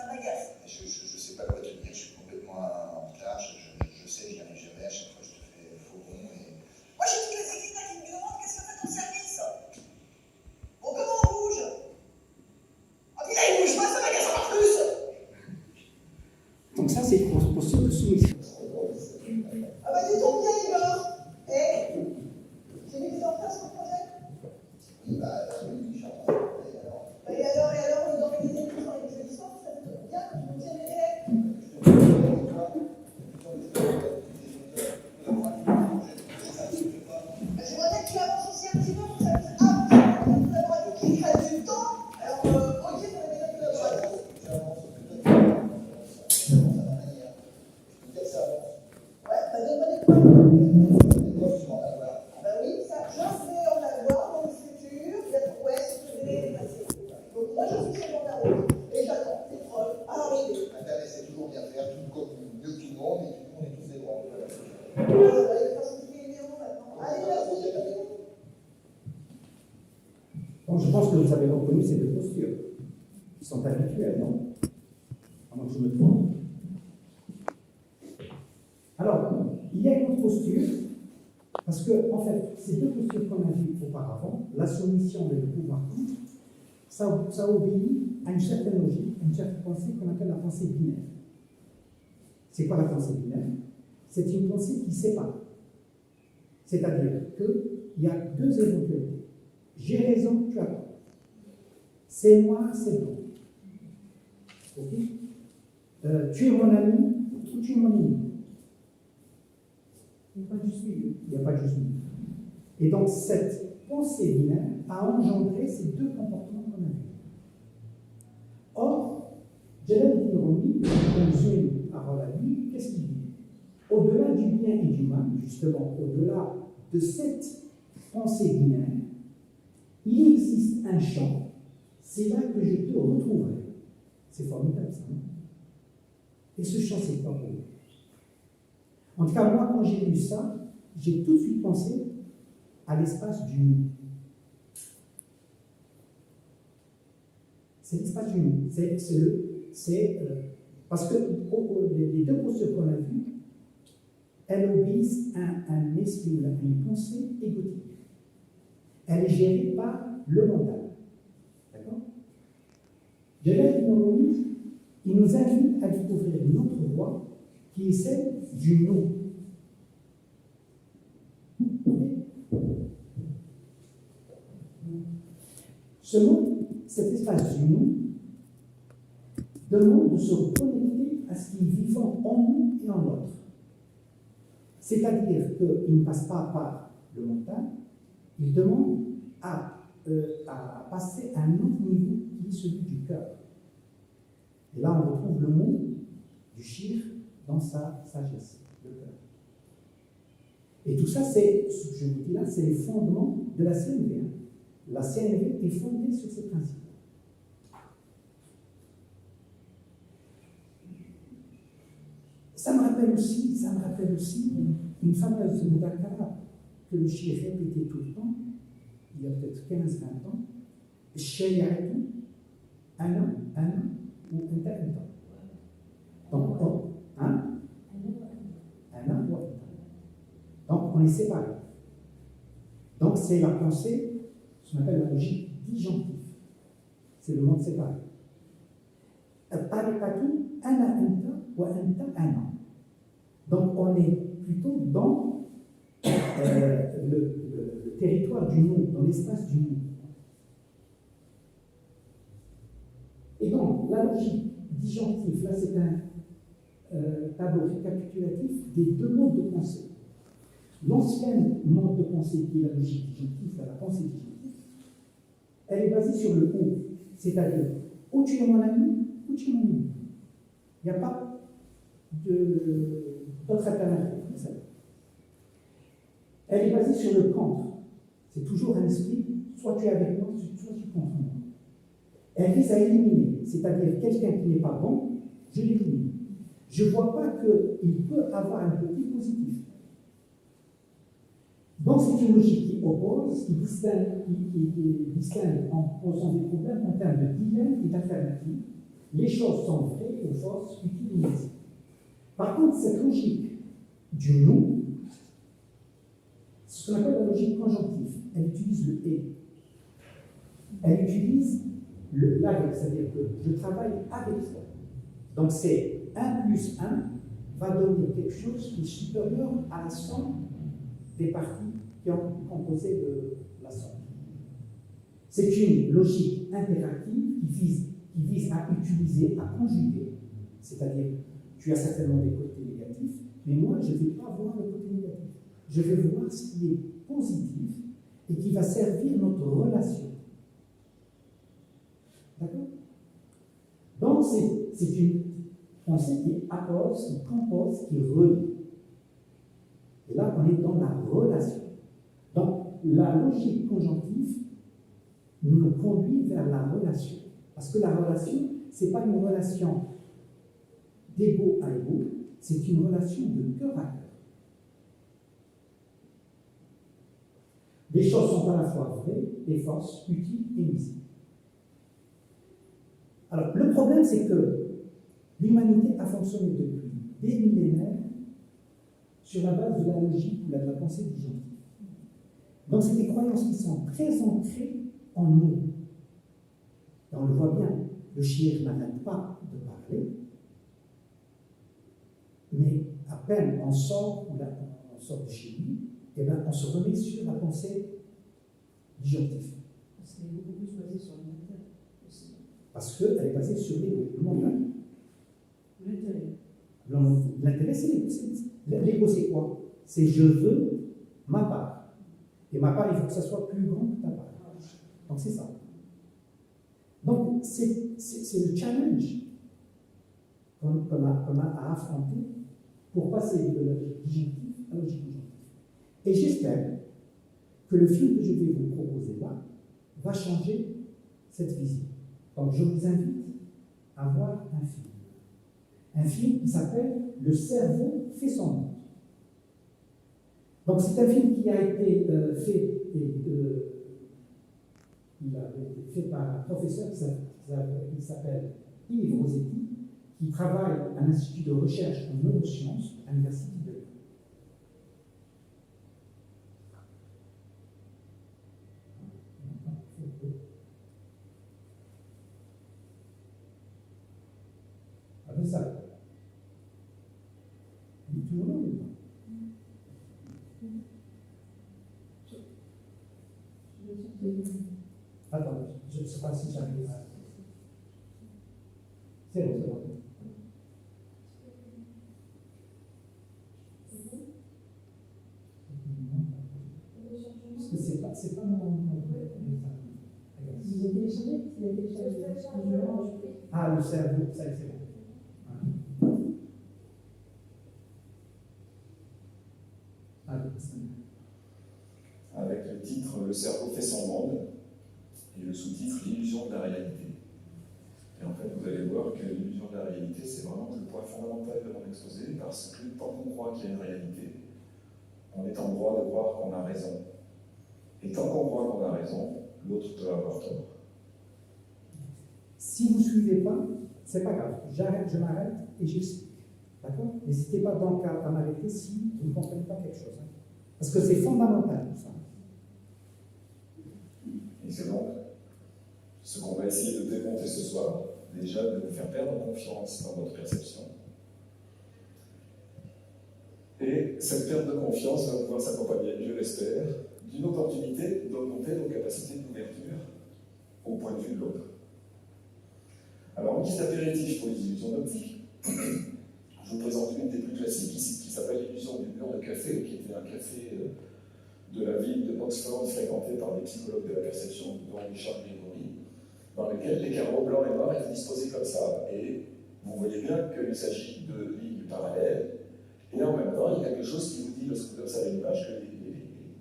Ça m'agace. Je sais pas quoi te dire, je suis complètement en retard, je sais que j'y arrive jamais, à chaque fois je te fais faux bon et... Moi, j'ai tous les écrivains qui me demandent qu'est-ce que fait ton service. Bon, comment on bouge? Ah, puis là, il bouge pas, ça m'agace encore plus. Donc ça, c'est une posture de soumission. Ah bah, tu tombes bien, Igor. Eh, j'ai mis en place ton projet. Oui, bah, oui, j'entends. Et alors, d'organiser une mission avec les licences, ça te bien quand tu me tiens les délais. J'aimerais bien que tu avances aussi un petit peu pour que ça puisse avancer pour les collaborateurs qui prennent du temps. Alors, ok, pour les méthodes collaboratives. Ouais, bah donne-moi des points. Bah oui, ça, je vais en avoir dans le futur. Il y a ouais, ce que délai est passé. Donc moi, je suis sur mon route et j'attends tes preuves à l'arrivée. Internet, c'est toujours bien faire, tout comme mieux que tout le monde, et tout le monde est tous des grands. Allez, façon de les numéros maintenant. Allez, merci. Donc je pense que vous avez reconnu ces deux postures, qui sont habituelles, non? À moins que je me trompe. Alors, il y a une autre posture, parce que, en fait, ces deux postures qu'on a vues auparavant, la soumission et le pouvoir contre, ça obéit à une certaine logique, à une certaine pensée qu'on appelle la pensée binaire. C'est quoi la pensée binaire? C'est une pensée qui sépare. C'est-à-dire qu'il y a deux éventualités. J'ai raison, tu as tort. C'est moi, c'est bon. Ok? Tu es mon ami ou tu es mon ennemi? Il n'y a pas de juste milieu. Il n'y a pas de juste milieu. Et donc, cette pensée binaire a engendré ces deux comportements qu'on a vus. Or, Jalaluddin Rumi, dans une parole à lui, qu'est-ce qu'il dit? Au-delà du bien et du mal, justement, au-delà de cette pensée binaire, il existe un champ. C'est là que je te retrouverai. C'est formidable, ça, non? Et ce champ, c'est quoi pour vous? En tout cas, moi, quand j'ai lu ça, j'ai tout de suite pensé à l'espace du nous. C'est l'espace du nous. Parce que les deux postures qu'on a vues, elles obéissent à un esprit, à une pensée égotique. Elle est gérée par le mental. D'accord? Jalaluddin Rumi, il nous invite à découvrir une autre voie qui est celle du nous. Ce nous, cet espace du nous, demande de se reconnecter à ce qui est vivant en nous et en l'autre. C'est-à-dire qu'il ne passe pas par le mental, il demande à passer à un autre niveau qui est celui du cœur. Et là, on retrouve le mot du shir dans sa sagesse, le cœur. Et tout ça, c'est, ce que je vous dis là, c'est les fondements de la CNV. La CNV est fondée sur ces principes. Ça me rappelle aussi une fameuse mudakara que le shir répétait tout le temps, il y a peut-être 15-20 ans, Shayatu, ana, ou anta. Donc, donc, on est séparés. Donc, c'est la pensée, ce qu'on appelle la logique disjonctive. C'est le monde séparé. Tariqatu, ana anta, wa anta ana. Donc, on est plutôt dans le territoire du nous, dans l'espace du nous. Et donc, la logique disjonctive, là, c'est un tableau récapitulatif des deux modes de pensée. L'ancienne mode de pensée, qui est la logique disjonctive, la pensée disjonctive, elle est basée sur le ou, c'est-à-dire ou tu es mon ami, ou tu es mon ennemi. Il n'y a pas d'autre alternative. Elle est basée sur le contre. C'est toujours un esprit, soit tu es avec moi, soit tu es contre moi. Elle vise à éliminer, c'est-à-dire quelqu'un qui n'est pas bon, je l'élimine. Je ne vois pas qu'il peut avoir un côté positif. Donc c'est une logique qui oppose, qui distingue en posant des problèmes en termes de dilemme et d'alternative, les choses sont vraies ou fausses, utiles ou nuisibles. Par contre, cette logique du nous, ce qu'on appelle la logique conjonctive, elle utilise le et. Elle utilise l'avec, c'est-à-dire que je travaille avec ça. Donc c'est 1 plus 1 va donner quelque chose qui est supérieur à la somme des parties qui ont composé la somme. C'est une logique impérative qui vise à utiliser, à conjuguer, c'est-à-dire tu as certainement des côtés négatifs, mais moi je ne vais pas voir le côté négatif. Je vais voir ce qui est positif et qui va servir notre relation. D'accord? Donc c'est une pensée qui appose, qui compose, qui relie. Et là on est dans la relation. Donc la logique conjonctive nous conduit vers la relation. Parce que la relation, ce n'est pas une relation d'ego à ego, c'est une relation de cœur à cœur. Les choses sont à la fois vraies et fausses, utiles et nuisibles. Alors, le problème, c'est que l'humanité a fonctionné depuis des millénaires sur la base de la logique ou de la pensée disjonctive. Donc, c'est des croyances qui sont très ancrées en nous. Et on le voit bien, le chien n'arrête pas de parler, mais à peine on sort de chez lui, et bien on se remet sur la pensée disjonctive. Parce qu'elle est beaucoup plus basée sur l'intérêt aussi. Parce qu'elle est basée sur l'ego, le mental. L'intérêt. L'intérêt, c'est l'ego. L'ego, c'est quoi? C'est je veux ma part. Et ma part, il faut que ça soit plus grand que ta part. Donc c'est ça. Donc c'est le challenge qu'on a à affronter pour passer de la logique disjonctive à la logique conjonctive. Et j'espère que le film que je vais vous proposer là va changer cette vision. Donc je vous invite à voir un film. Un film qui s'appelle Le cerveau fait son monde. Donc c'est un film qui a été fait par un professeur qui s'appelle Yves Rossetti, qui travaille à l'Institut de recherche en neurosciences à l'Université de Lyon. Avec ça. Il est toujours là ou pas? Attends, je ne sais pas si j'arrive à... C'est bon, c'est bon. Parce que c'est pas mon... Vous avez téléchargé? Ah, le cerveau, ça c'est bon. Avec le titre Le cerveau fait son monde et le sous-titre L'illusion de la réalité. Et en fait, vous allez voir que l'illusion de la réalité, c'est vraiment le point fondamental de mon exposé, parce que tant qu'on croit qu'il y a une réalité, on est en droit de croire qu'on a raison. Et tant qu'on croit qu'on a raison, l'autre peut avoir tort. Si vous ne suivez pas, c'est pas grave. J'arrête, je m'arrête et j'explique. D'accord? N'hésitez pas donc à m'arrêter si vous ne comprenez pas quelque chose. Hein. Parce que c'est fondamental tout ça. Et c'est donc ce qu'on va essayer de démonter ce soir, déjà de vous faire perdre confiance dans votre perception. Et cette perte de confiance va pouvoir s'accompagner, je l'espère, d'une opportunité d'augmenter nos capacités d'ouverture au point de vue de l'autre. Alors, en guise d'apéritif pour les illusions d'optique, je vous présente une des plus classiques ici, qui s'appelle l'illusion du mur de café, qui était un café de la ville de Oxford, fréquenté par des psychologues de la perception, dont Richard Gregory, dans lequel les carreaux blancs et noirs étaient disposés comme ça. Et vous voyez bien qu'il s'agit de lignes parallèles, et en même temps, il y a quelque chose qui vous dit, lorsque vous observez l'image, que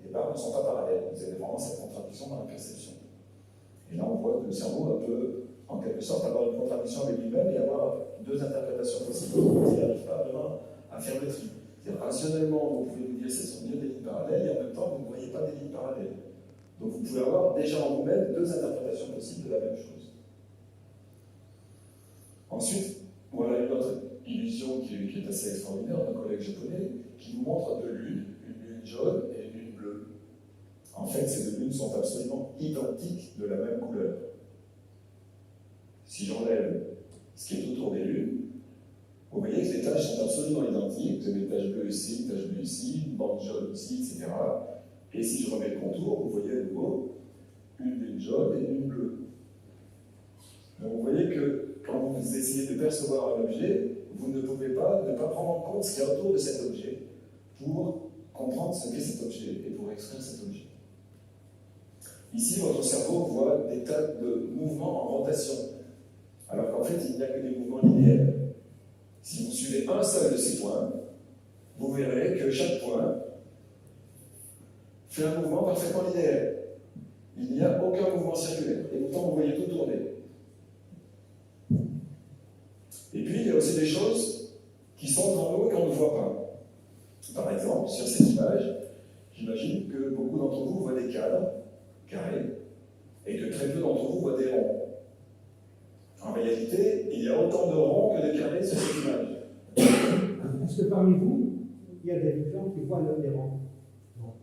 les barres ne sont pas parallèles. Vous avez vraiment cette contradiction dans la perception. Et là, on voit que le cerveau peut, en quelque sorte, avoir une contradiction avec lui-même et avoir deux interprétations possibles. Il n'arrive pas vraiment à faire le tri. Rationnellement, vous pouvez vous dire que ce sont bien des lignes parallèles, et en même temps, vous ne voyez pas des lignes parallèles. Donc vous pouvez avoir déjà en vous-même deux interprétations possibles de la même chose. Ensuite, voilà une autre illusion qui est assez extraordinaire d'un collègue japonais qui nous montre deux lunes, une lune jaune et une lune bleue. En fait, ces deux lunes sont absolument identiques, de la même couleur. Si j'enlève ce qui est autour des lunes, vous voyez que les taches sont absolument identiques. Vous avez une tache bleue ici, une tache bleue ici, une bande jaune ici, etc. Et si je remets le contour, vous voyez à nouveau une lune jaune et une lune bleue. Donc vous voyez que quand vous essayez de percevoir un objet, vous ne pouvez pas ne pas prendre en compte ce qu'il y a autour de cet objet pour comprendre ce qu'est cet objet et pour extraire cet objet. Ici, votre cerveau voit des tas de mouvements en rotation, alors qu'en fait, il n'y a que des mouvements linéaires. Si vous suivez un seul de ces points, vous verrez que chaque point fait un mouvement parfaitement linéaire. Il n'y a aucun mouvement circulaire, et pourtant vous voyez tout tourner. Et puis, il y a aussi des choses qui sont devant nous et qu'on ne voit pas. Par exemple, sur cette image, j'imagine que beaucoup d'entre vous voient des cadres carrés et que très peu d'entre vous voient des ronds. En réalité, il y a autant de ronds que de carrés sur cette image. Est-ce que parmi vous, il y a des gens qui voient les rangs? Non.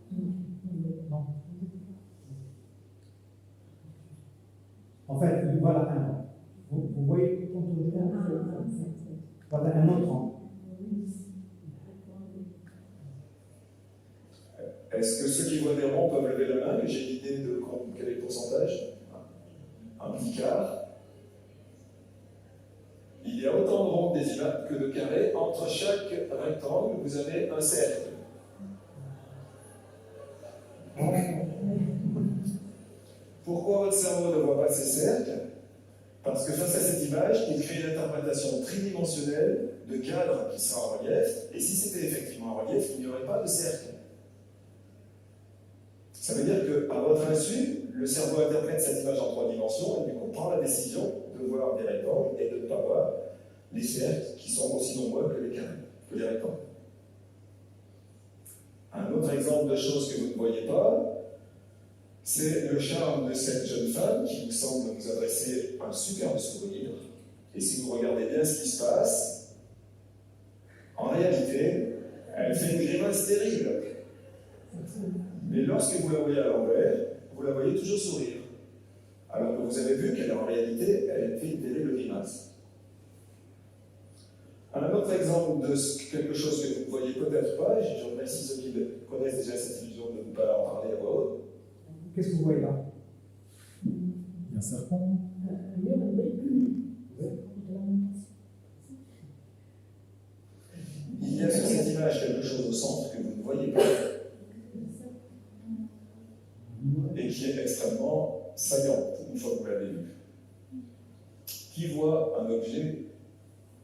En fait, voilà un rang. Vous voyez le contour du rang? Voilà un autre rang. Est-ce que ceux qui voient des ronds peuvent lever la main? J'ai une idée de quel est le pourcentage? Un petit quart. Il y a autant de ronds que de carrés. Entre chaque rectangle, vous avez un cercle. Pourquoi votre cerveau ne voit pas ces cercles? Parce que face à cette image, il crée une interprétation tridimensionnelle de cadre qui sera en relief, et si c'était effectivement en relief, il n'y aurait pas de cercle. Ça veut dire qu'à votre insu, le cerveau interprète cette image en 3 dimensions, et du coup prend la décision de voir des rectangles et de ne pas voir les cercles qui sont aussi nombreux que les carrés, que les rectangles. Un autre exemple de choses que vous ne voyez pas, c'est le charme de cette jeune femme qui vous semble vous adresser un superbe sourire. Et si vous regardez bien ce qui se passe, en réalité, elle fait une grimace terrible. Mais lorsque vous la voyez à l'envers, vous la voyez toujours sourire. Alors que vous avez vu qu'elle, en réalité, elle fait une terrible grimace. Un autre exemple de quelque chose que vous ne voyez peut-être pas, et je remercie ceux qui connaissent déjà cette illusion de ne pas en parler à voix haute. Qu'est-ce que vous voyez là? Il y a un serpent. Il y a sur cette image quelque chose au centre que vous ne voyez pas et qui est extrêmement saillant une fois que vous l'avez vu. Qui voit un objet,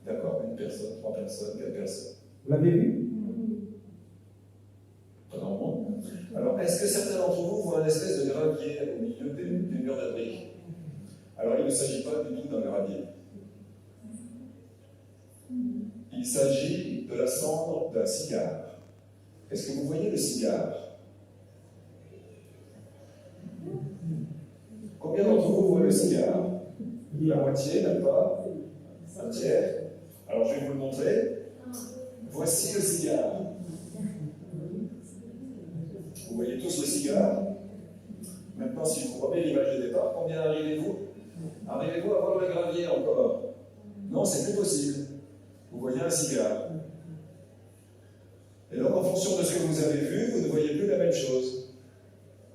d'accord, une personne, 3 personnes, 4 personnes? Vous l'avez vu? Pas dans le monde. Alors, est-ce que certains d'entre vous voient une espèce de gravier au milieu des murs de briques? Alors, il ne s'agit pas du tout d'un gravier. Il s'agit de la cendre d'un cigare. Est-ce que vous voyez le cigare? Combien d'entre vous voient le cigare? La moitié, même pas? Un tiers? Alors, je vais vous le montrer. Voici le cigare. Vous voyez tous le cigare. Maintenant, si je vous remets l'image de départ, combien arrivez-vous? Arrivez-vous à voir le gravier encore? Non, c'est plus possible. Vous voyez un cigare. Et donc, en fonction de ce que vous avez vu, vous ne voyez plus la même chose.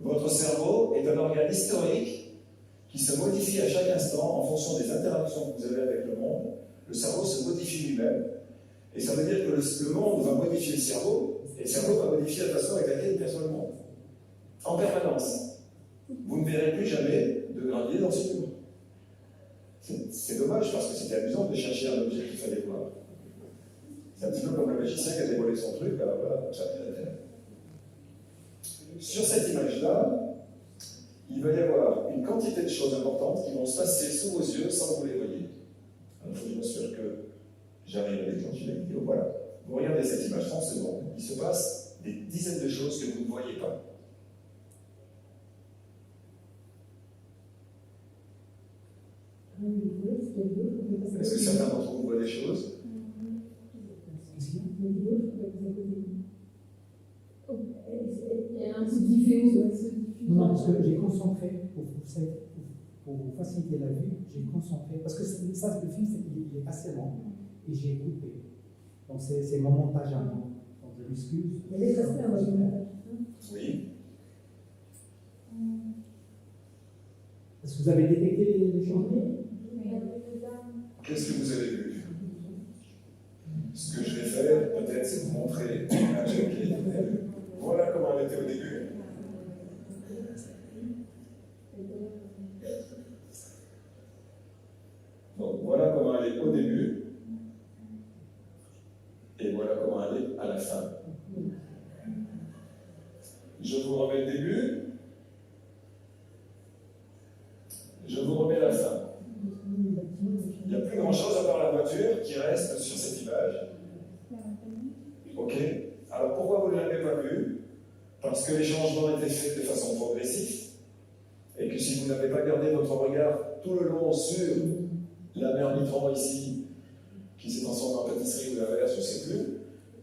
Votre cerveau est un organe historique qui se modifie à chaque instant en fonction des interactions que vous avez avec le monde. Le cerveau se modifie lui-même. Et ça veut dire que le monde va modifier le cerveau, et le cerveau va modifier la façon avec laquelle il perçoit le monde. En permanence. Vous ne verrez plus jamais de gravier dans ce mur. C'est dommage parce que c'était amusant de chercher un objet qu'il fallait voir. C'est un petit peu comme le magicien qui a dévoilé son truc, alors voilà, ça a la terre. Sur cette image-là, il va y avoir une quantité de choses importantes qui vont se passer sous vos yeux sans que vous les voyez. Alors, il faut que je m'assure que j'arrive à déclencher la vidéo. Voilà. Vous regardez cette image 30 secondes, il se passe des dizaines de choses que vous ne voyez pas. Oui, Est-ce que certains d'entre vous voient des choses? Qu'est-ce qu'il y a? Non, parce que j'ai concentré, pour vous faciliter la vue, j'ai concentré, parce que ça, le film, il est assez long, et j'ai coupé. Donc c'est mon montage à moi. Donc je m'excuse. Oui. Est-ce que vous avez détecté les changements? Qu'est-ce que vous avez vu? Ce que je vais faire, peut-être, c'est vous montrer un Jackie. Voilà comment elle était au début. Donc voilà comment elle est au début. Et voilà comment elle est à la fin. Je vous remets le début. Je vous remets la fin. Il n'y a plus grand-chose à part la voiture qui reste sur cette image. Ok? Alors pourquoi vous ne l'avez pas vu? Parce que les changements étaient faits de façon progressive et que si vous n'avez pas gardé votre regard tout le long sur la mer Mitran ici, qui s'est transformée en pâtisserie ou l'inverse, je ne sais plus,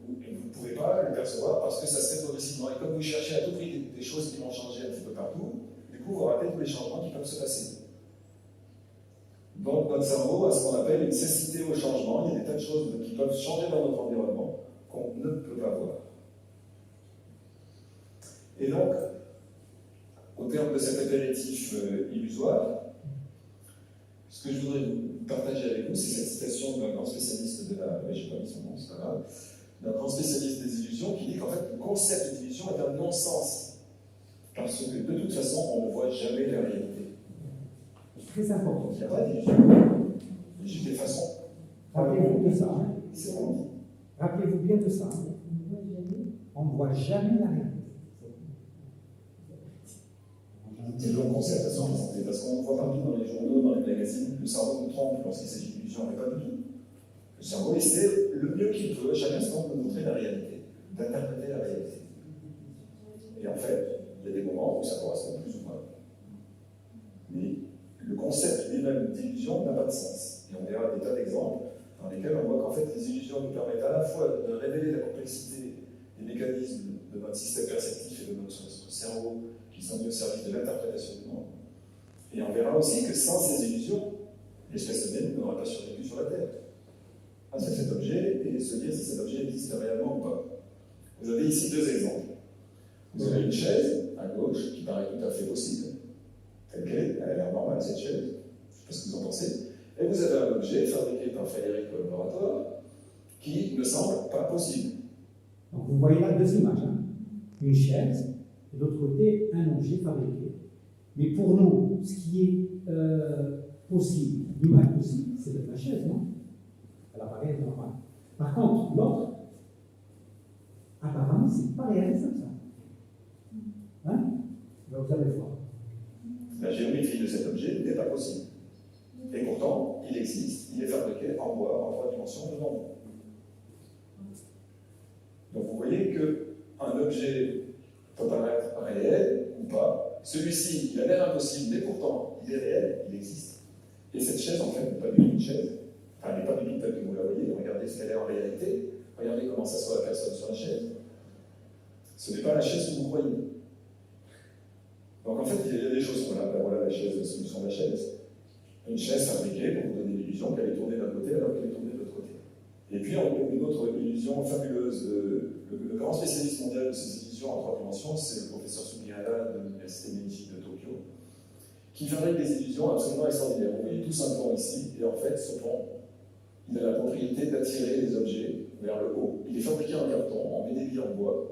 vous ne pouvez pas le percevoir parce que ça se fait progressivement. Et comme vous cherchez à tout prix des choses qui vont changer un petit peu partout, du coup vous ratez tous les changements qui peuvent se passer. Donc notre cerveau a ce qu'on appelle une cécité au changement. Il y a des tas de choses qui peuvent changer dans notre environnement qu'on ne peut pas voir. Et donc, au terme de cet apéritif illusoire, ce que je voudrais partager avec vous, c'est cette citation d'un grand spécialiste de la... je n'ai pas mis son nom, c'est pas grave. D'un grand spécialiste des illusions qui dit qu'en fait, le concept d'illusion est un non-sens. Parce que de toute façon, on ne voit jamais la réalité. Très important. Il n'y a pas d'illusion. Il y a juste des façons. Rappelez-vous de ça. Hein. C'est bon. Rappelez-vous bien de ça. Hein. On ne voit jamais la réalité. C'est le concept à santé, parce qu'on voit partout dans les journaux, dans les magazines, le cerveau nous trompe lorsqu'il s'agit d'illusion, mais pas du tout. Le cerveau essaie le mieux qu'il peut, à chaque instant, de montrer la réalité, d'interpréter la réalité. Et en fait, il y a des moments où ça correspond plus ou moins. Mais le concept lui-même d'illusion n'a pas de sens. Et on verra des tas d'exemples dans lesquels on voit qu'en fait, les illusions nous permettent à la fois de révéler la complexité des mécanismes de notre système perceptif et de notre cerveau qui sont mis au service de l'interprétation du monde. Et on verra aussi que sans ces illusions, l'espèce humaine n'aurait pas survécu sur la Terre. Face à cet objet et se dire si cet objet existe réellement ou pas. Vous avez ici deux exemples. Vous avez une chaise à gauche qui paraît tout à fait possible, telle qu'elle est, elle a l'air normale cette chaise, je ne sais pas ce que vous en pensez. Et vous avez un objet fabriqué par Frédéric au laboratoire qui ne semble pas possible. Donc vous voyez là deux images. Hein. Une chaise, et de l'autre côté, un objet fabriqué. Mais pour nous, ce qui est possible, l'image possible, c'est de la chaise, non? Elle apparaît normale. Par contre, l'autre, apparemment, c'est pas réalisable ça. Hein? Ben, vous allez voir. La géométrie de cet objet n'est pas possible. Et pourtant, il existe, il est fabriqué en bois, en 3 dimensions de nombre. Donc vous voyez qu'un objet peut paraître réel ou pas. Celui-ci, il a l'air impossible, mais pourtant, il est réel, il existe. Et cette chaise, en fait, n'est pas du tout une chaise. Enfin, elle n'est pas du tout telle que vous la voyez. Regardez ce qu'elle est en réalité. Regardez comment s'assoit la personne sur la chaise. Ce n'est pas la chaise que vous croyez. Donc en fait, il y a des choses. Voilà la chaise, la solution de la chaise. Une chaise fabriquée pour vous donner l'illusion qu'elle est tournée d'un côté alors qu'elle est tournée de l'autre côté. Et puis, une autre illusion fabuleuse. Le grand spécialiste mondial de ces illusions en 3 dimensions, c'est le professeur Sugihara de l'Université Meiji de Tokyo, qui fabrique des illusions absolument extraordinaires. Vous voyez tous un pont ici, et en fait, ce pont, il a la propriété d'attirer les objets vers le haut. Il est fabriqué en carton, on met des billes en bois,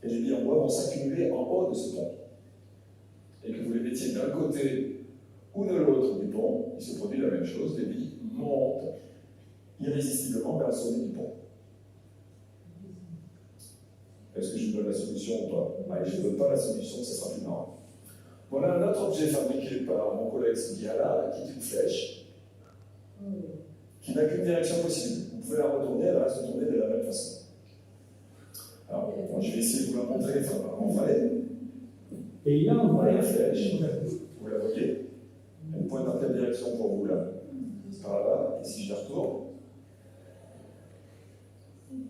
et les billes en bois vont s'accumuler en haut de ce pont. Et que vous les mettiez d'un côté ou de l'autre du pont, il se produit la même chose, les billes montent irrésistiblement vers le sommet du pont. Est-ce que je vous donne la solution ou pas? Allez, je ne donne pas la solution, ça sera plus marrant. Voilà un autre objet fabriqué par mon collègue Sugihara, qui est une flèche, qui n'a qu'une direction possible. Vous pouvez la retourner, elle va se tourner de la même façon. Alors, bon, je vais essayer de vous la montrer en vrai. Et là, on voit la flèche, vous la voyez? Elle pointe dans quelle direction pour vous là? par là, et si je la retourne,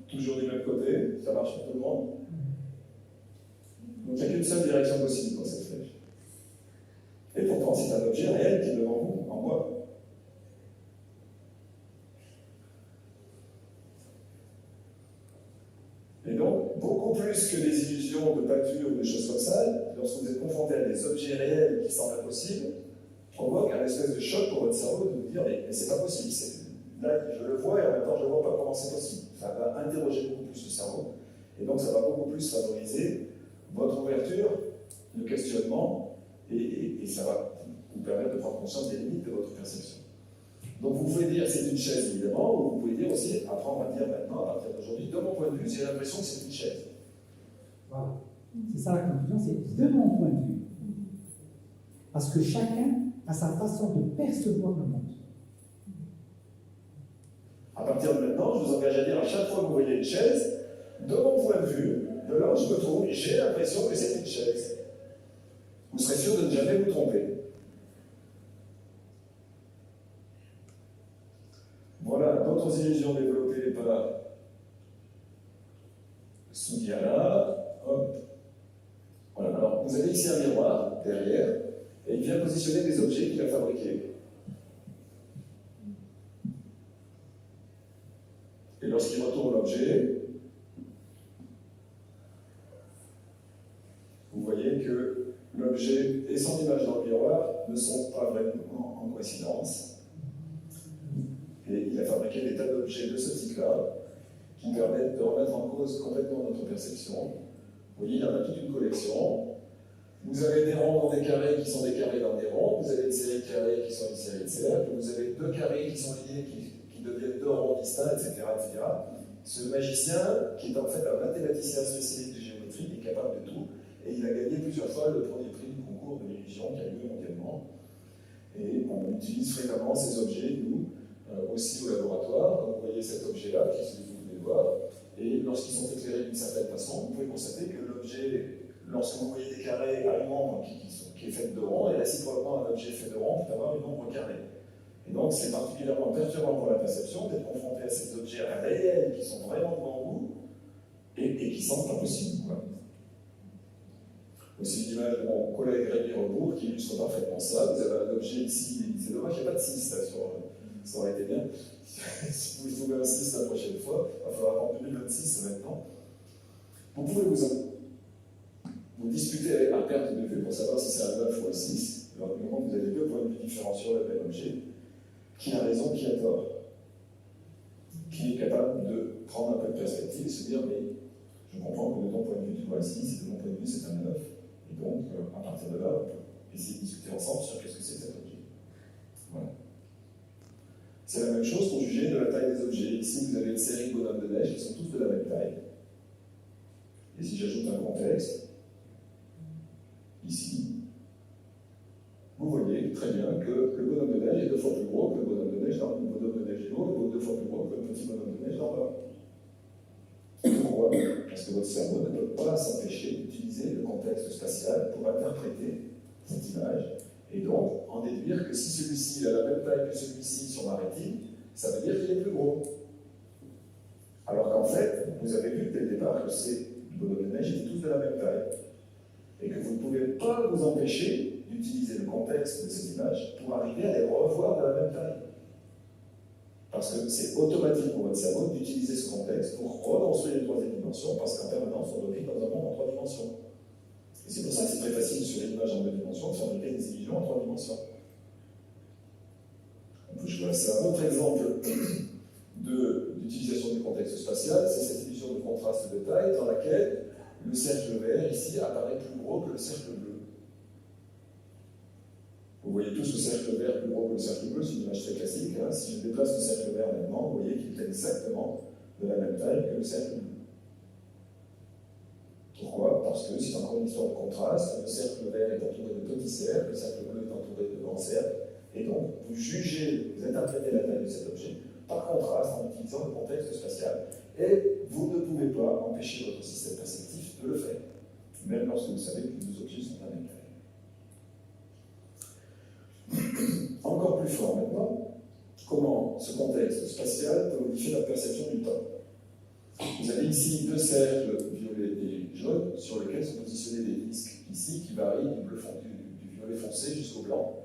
toujours du même côté, ça marche pour tout le monde. Donc il n'y a qu'une seule direction possible dans cette flèche. Et pourtant, c'est un objet réel qui est devant vous, en bois. Et donc, beaucoup plus que des illusions de peinture ou des choses comme ça, lorsque vous êtes confronté à des objets réels qui semblent impossibles, provoque un espèce de choc pour votre cerveau de vous dire mais c'est pas possible. Là, je le vois et en même temps, je ne vois pas comment c'est possible. Ça va interroger beaucoup plus le cerveau. Et donc, ça va beaucoup plus favoriser votre ouverture, le questionnement, et ça va vous permettre de prendre conscience des limites de votre perception. Donc, vous pouvez dire c'est une chaise, évidemment, ou vous pouvez dire aussi apprendre à dire maintenant, à partir d'aujourd'hui, de mon point de vue, j'ai l'impression que c'est une chaise. Voilà. C'est ça la conclusion, c'est de mon point de vue. Parce que chacun a sa façon de percevoir le monde. À partir de maintenant, je vous engage à dire à chaque fois que vous voyez une chaise, de mon point de vue, de là où je me trouve, j'ai l'impression que c'est une chaise. Vous serez sûr de ne jamais vous tromper. Voilà d'autres illusions développées par Soudiana. Hop. Voilà. Alors, vous avez ici un miroir derrière, et il vient positionner des objets qu'il a fabriqués. Et lorsqu'il retourne l'objet, vous voyez que l'objet et son image dans le miroir ne sont pas vraiment en coïncidence. Et il a fabriqué des tas d'objets de ce type-là qui permettent de remettre en cause complètement notre perception. Vous voyez, il y en a toute une collection. Vous avez des ronds dans des carrés qui sont des carrés dans des ronds, vous avez une série de carrés qui sont une série de cercles, vous avez deux carrés qui sont liés, qui deviennent deux ronds distincts, etc., etc. Ce magicien, qui est en fait un mathématicien spécialiste de géométrie, est capable de tout, et il a gagné plusieurs fois le premier prix du concours de l'illusion qui a lieu mondialement. Et on utilise fréquemment ces objets, nous, aussi au laboratoire. Donc vous voyez cet objet-là, qui est celui que vous pouvez voir, et lorsqu'ils sont éclairés d'une certaine façon, vous pouvez constater que l'objet, lorsque vous voyez des carrés à une ombre qui est faite de ronds, et réciproquement un objet fait de ronds peut avoir une ombre carrée. Et donc c'est particulièrement perturbant pour la perception d'être confronté à ces objets réels qui sont vraiment devant vous et qui semblent impossibles. Quoi. Voici l'image de mon collègue Rémi Rebourg qui illustre parfaitement ça. Vous avez un objet ici, c'est dommage qu'il n'y a pas de 6 là sur. Ça aurait été bien. Si vous trouvez un 6 la prochaine fois, il va falloir en 2026 maintenant. Vous pouvez vous disputer à perte de vue pour savoir si c'est un 9 ou un 6. Alors, du moment que vous avez deux points de vue différents sur le même objet, qui a raison, qui a tort, qui est capable de prendre un peu de perspective et se dire mais je comprends que de ton point de vue tu vois un 6 et de mon point de vue c'est un 9. Et donc, à partir de là, on peut essayer de discuter ensemble sur qu'est-ce que c'est que cet objet. Voilà. C'est la même chose pour juger de la taille des objets. Ici, vous avez une série de bonhommes de neige qui sont tous de la même taille. Et si j'ajoute un contexte, ici, vous voyez très bien que le bonhomme de neige est 2 fois plus gros que le bonhomme de neige dans le bonhomme de neige est lourd, et 2 fois plus gros que le petit bonhomme de neige d'en bas. Pourquoi? Parce que votre cerveau ne peut pas s'empêcher d'utiliser le contexte spatial pour interpréter cette image. Et donc, en déduire que si celui-ci a la même taille que celui-ci sur ma rétine, ça veut dire qu'il est plus gros. Alors qu'en fait, vous avez vu dès le départ que ces bonhommes de neige étaient tous de la même taille. Et que vous ne pouvez pas vous empêcher d'utiliser le contexte de cette image pour arriver à les revoir de la même taille. Parce que c'est automatique pour votre cerveau d'utiliser ce contexte pour reconstruire une troisième dimension, parce qu'en permanence, on doit vivre dans un monde en 3 dimensions. Et c'est pour ça que c'est très facile sur une image en 2 dimensions de fabriquer des illusions en 3 dimensions. On peut jouer à ça. Un autre exemple d'utilisation du contexte spatial, c'est cette illusion de contraste de taille dans laquelle le cercle vert ici apparaît plus gros que le cercle bleu. Vous voyez tous le cercle vert plus gros que le cercle bleu, c'est une image très classique. Hein. Si je déplace le cercle vert maintenant, vous voyez qu'il est exactement de la même taille que le cercle bleu. Pourquoi? Parce que c'est encore une histoire de contraste. Le cercle vert est entouré de petits cercles, le cercle bleu est entouré de grands cercles. Et donc, vous jugez, vous interprétez la taille de cet objet par contraste en utilisant le contexte spatial. Et vous ne pouvez pas empêcher votre système perceptif de le faire, même lorsque vous savez que les deux objets sont de la même taille. Encore plus fort maintenant, comment ce contexte spatial peut modifier notre perception du temps. Vous avez ici deux cercles violets et jaunes sur lesquels sont positionnés des disques ici qui varient du violet foncé jusqu'au blanc.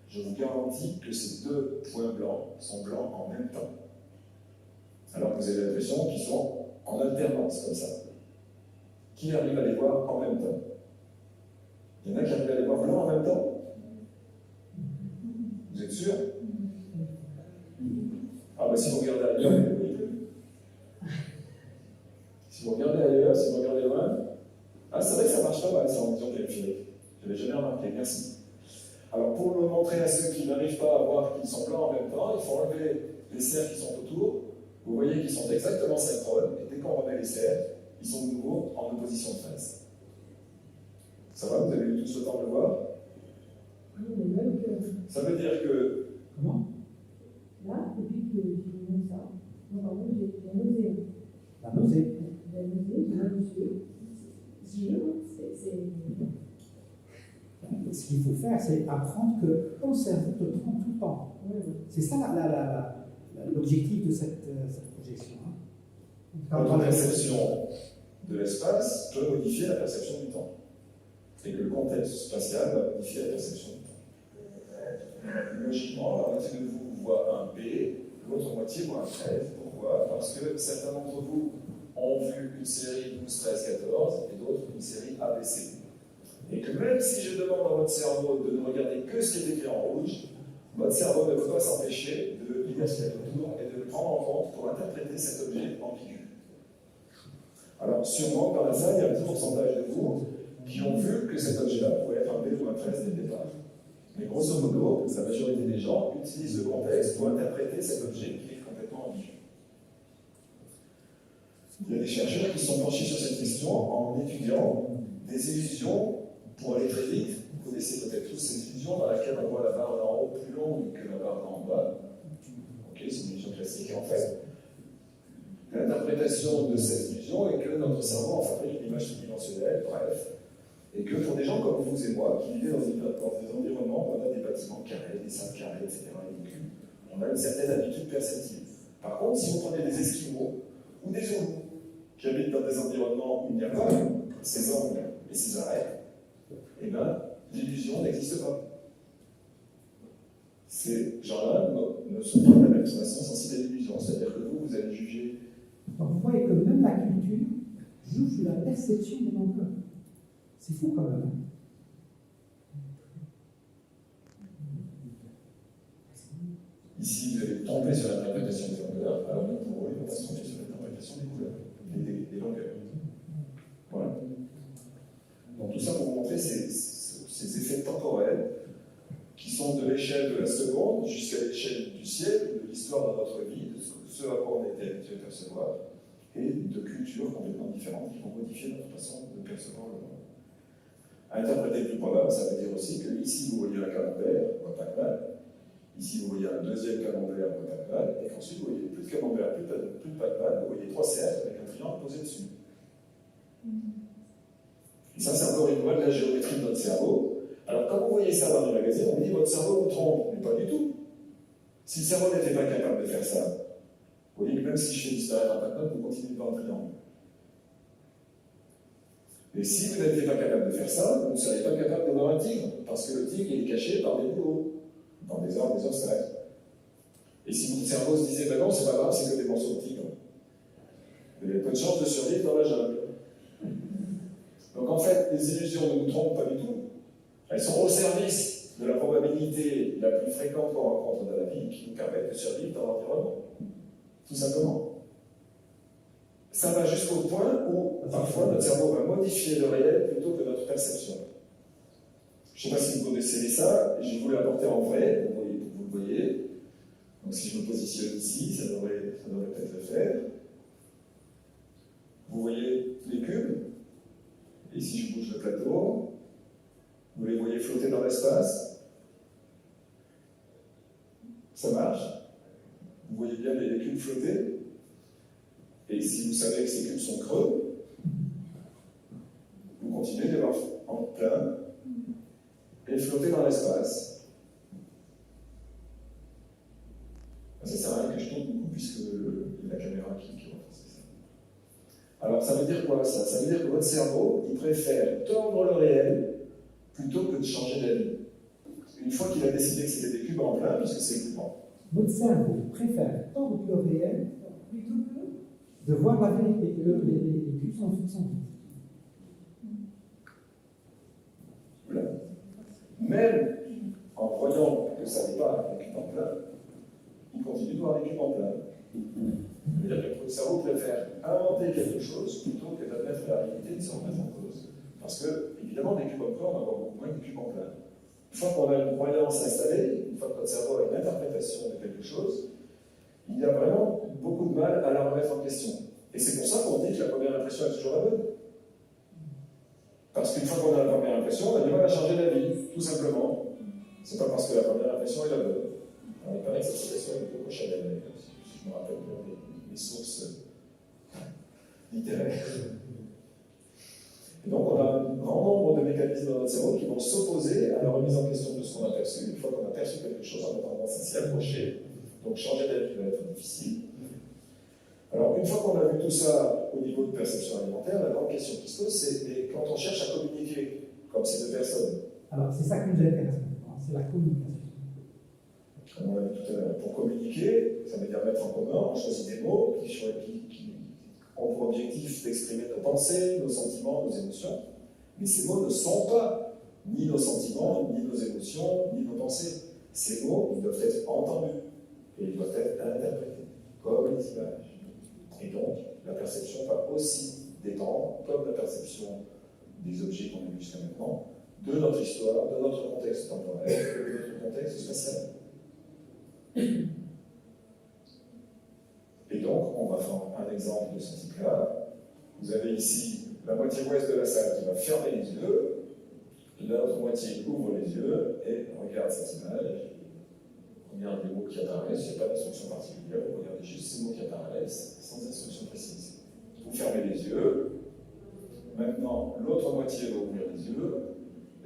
Je vous garantis que ces deux points blancs sont blancs en même temps. Alors que vous avez l'impression qu'ils sont en alternance comme ça. Qui arrive à les voir en même temps? Il y en a qui arrivent à les voir blancs en même temps? Vous êtes sûr? Ah ben si vous regardez ailleurs, vous ne les voyez plus. Si vous regardez ailleurs, si vous regardez loin, ah c'est vrai que ça marche pas mal ça en vision téléphonique. Je ne l'avais jamais remarqué, merci. Alors pour le montrer à ceux qui n'arrivent pas à voir qu'ils sont blancs en même temps, il faut enlever les cercles qui sont autour. Vous voyez qu'ils sont exactement synchrones, et dès qu'on remet les cercles, ils sont de nouveau en opposition de phase. Ça va? Vous avez eu tous le temps de le voir? Ça veut dire que... Comment? Là, depuis que j'ai mis ça, moi, par contre, j'ai la nausée. La nausée. La nausée, j'ai mal aux yeux. Ce qu'il faut faire, c'est apprendre que ton cerveau te trompe tout le temps. C'est ça l'objectif de cette projection. Notre perception de l'espace peut modifier la perception du temps. Et que le contexte spatial va modifier la perception du temps. Logiquement, la moitié de vous voit un B, l'autre moitié voit un 13. Pourquoi? Parce que certains d'entre vous ont vu une série 12, 13, 14 et d'autres une série ABC. Et que même si je demande à votre cerveau de ne regarder que ce qui est écrit en rouge, votre cerveau ne peut pas s'empêcher de lire ce qu'il y a autour et de le prendre en compte pour interpréter cet objet ambigu. Alors, sûrement, dans la salle, il y a un petit pourcentage de vous qui ont vu que cet objet-là pouvait être un B ou un 13 dès le départ. Mais grosso modo, la majorité des gens utilisent le contexte pour interpréter cet objet qui est complètement ambigu. Il y a des chercheurs qui se sont penchés sur cette question en étudiant des illusions pour aller très vite. Vous connaissez peut-être tous ces illusions dans laquelle on voit la barre d'en haut plus longue que la barre d'en bas. Ok, c'est une illusion classique. Et en fait, l'interprétation de cette illusion est que notre cerveau en fabrique une image tridimensionnelle, bref, et que pour des gens comme vous et moi, qui vivent dans des environnements où on a des bâtiments carrés, des salles carrées, etc., des cubes, on a une certaine habitude perceptive. Par contre, si vous prenez des Esquimaux ou des Zoulous qui habitent dans des environnements où il n'y a pas ces angles et ces arêtes, eh bien, l'illusion n'existe pas. Ces gens-là ne sont pas de la même façon sensibles à l'illusion, c'est-à-dire que vous allez juger. Donc vous voyez que même la culture joue sur la perception de l'ampleur. C'est fou quand même. Ici, vous allez tomber sur l'interprétation des longueurs, alors que pour eux, ils vont pas se tromper sur l'interprétation des couleurs, des longueurs. Voilà. Donc tout ça pour vous montrer ces effets temporels qui sont de l'échelle de la seconde jusqu'à l'échelle du siècle, de l'histoire de notre vie, de ce à quoi on était habitué à percevoir, et de cultures complètement différentes qui vont modifier notre façon de percevoir le monde. Interpréter le plus probable, ça veut dire aussi que ici vous voyez un camembert ou un Pac-Man, ici vous voyez un deuxième camembert ou un Pac-Man, et qu'ensuite vous voyez plus de camembert, plus de Pac-Man, vous voyez trois cercles avec un triangle posé dessus. Et ça, c'est encore une loi de la géométrie de notre cerveau. Alors, quand vous voyez ça dans les magazines, on dit votre cerveau vous trompe, mais pas du tout. Si le cerveau n'était pas capable de faire ça, vous voyez que même si je fais disparaître un Pac-Man, vous continuez dans le triangle. Et si vous n'étiez pas capable de faire ça, vous ne seriez pas capable de voir un tigre, parce que le tigre il est caché par des bouleaux, dans des arbres, des obstacles. Et si votre cerveau se disait, ben non, c'est pas grave, c'est que des morceaux de tigre, vous avez peu de chance de survivre dans la jungle. Donc en fait, les illusions ne nous trompent pas du tout. Elles sont au service de la probabilité la plus fréquente qu'on rencontre dans la vie qui nous permet de survivre dans l'environnement. Tout simplement. Ça va jusqu'au point où, parfois, notre cerveau va modifier le réel plutôt que notre perception. Je ne sais pas si vous connaissez ça, j'ai voulu l'apporter en vrai, vous le voyez. Donc si je me positionne ici, ça devrait peut-être le faire. Vous voyez les cubes, et si je bouge le plateau, vous les voyez flotter dans l'espace. Ça marche. Vous voyez bien les cubes flotter. Et si vous savez que ces cubes sont creux, vous continuez de les voir en plein et flotter dans l'espace. Ça sert à rien que je tourne beaucoup puisque il y a la caméra qui retransmet ça. Alors ça veut dire quoi ça? Ça veut dire que votre cerveau, il préfère tordre le réel plutôt que de changer d'avis. Une fois qu'il a décidé que c'était des cubes en plein, puisque c'est évident. Votre cerveau préfère tordre le réel plutôt que de voir la vérité, que les cubes sont vides. Voilà. Même en voyant que ça n'est pas des cubes en plein, il continue de voir des cubes en plein. C'est-à-dire que votre cerveau préfère inventer quelque chose plutôt que d'admettre la réalité de se remettre en cause. Parce que, évidemment, des cubes en plein, on en voit beaucoup moins que des cubes en plein. Une fois qu'on a une croyance installée, une fois que notre cerveau a une interprétation de quelque chose, il y a vraiment beaucoup de mal à la remettre en question. Et c'est pour ça qu'on dit que la première impression est toujours la bonne. Parce qu'une fois qu'on a la première impression, on a du mal à changer d'avis, tout simplement. C'est pas parce que la première impression est la bonne. Alors, il paraît que cette citation est de Coco Chanel, si je me rappelle bien des sources littéraires. Et donc, on a un grand nombre de mécanismes dans notre cerveau qui vont s'opposer à la remise en question de ce qu'on a perçu. Une fois qu'on a perçu quelque chose, on a tendance à s'y accrocher. Donc, changer d'avis va être difficile. Alors, une fois qu'on a vu tout ça au niveau de perception alimentaire, la grande question qui se pose, c'est quand on cherche à communiquer, comme ces deux personnes. Alors, c'est ça qui nous intéresse maintenant, c'est la communication. Comme on l'a dit tout à l'heure, pour communiquer, ça veut dire mettre en commun, on choisit des mots qui ont pour objectif d'exprimer nos pensées, nos sentiments, nos émotions. Mais ces mots ne sont pas ni nos sentiments, ni nos émotions, ni nos pensées. Ces mots, ils doivent être entendus et ils doivent être interprétés, comme les images. Et donc, la perception va aussi dépendre, comme la perception des objets qu'on a vus jusqu'à maintenant, de notre histoire, de notre contexte temporel, de notre contexte spatial. Et donc, on va faire un exemple de ce type-là. Vous avez ici la moitié ouest de la salle qui va fermer les yeux, l'autre moitié ouvre les yeux et regarde cette image. Regarde les mots qui apparaissent, il n'y a pas d'instruction particulière, vous regardez juste ces mots qui apparaissent, sans instruction précise. Vous fermez les yeux, maintenant l'autre moitié va ouvrir les yeux,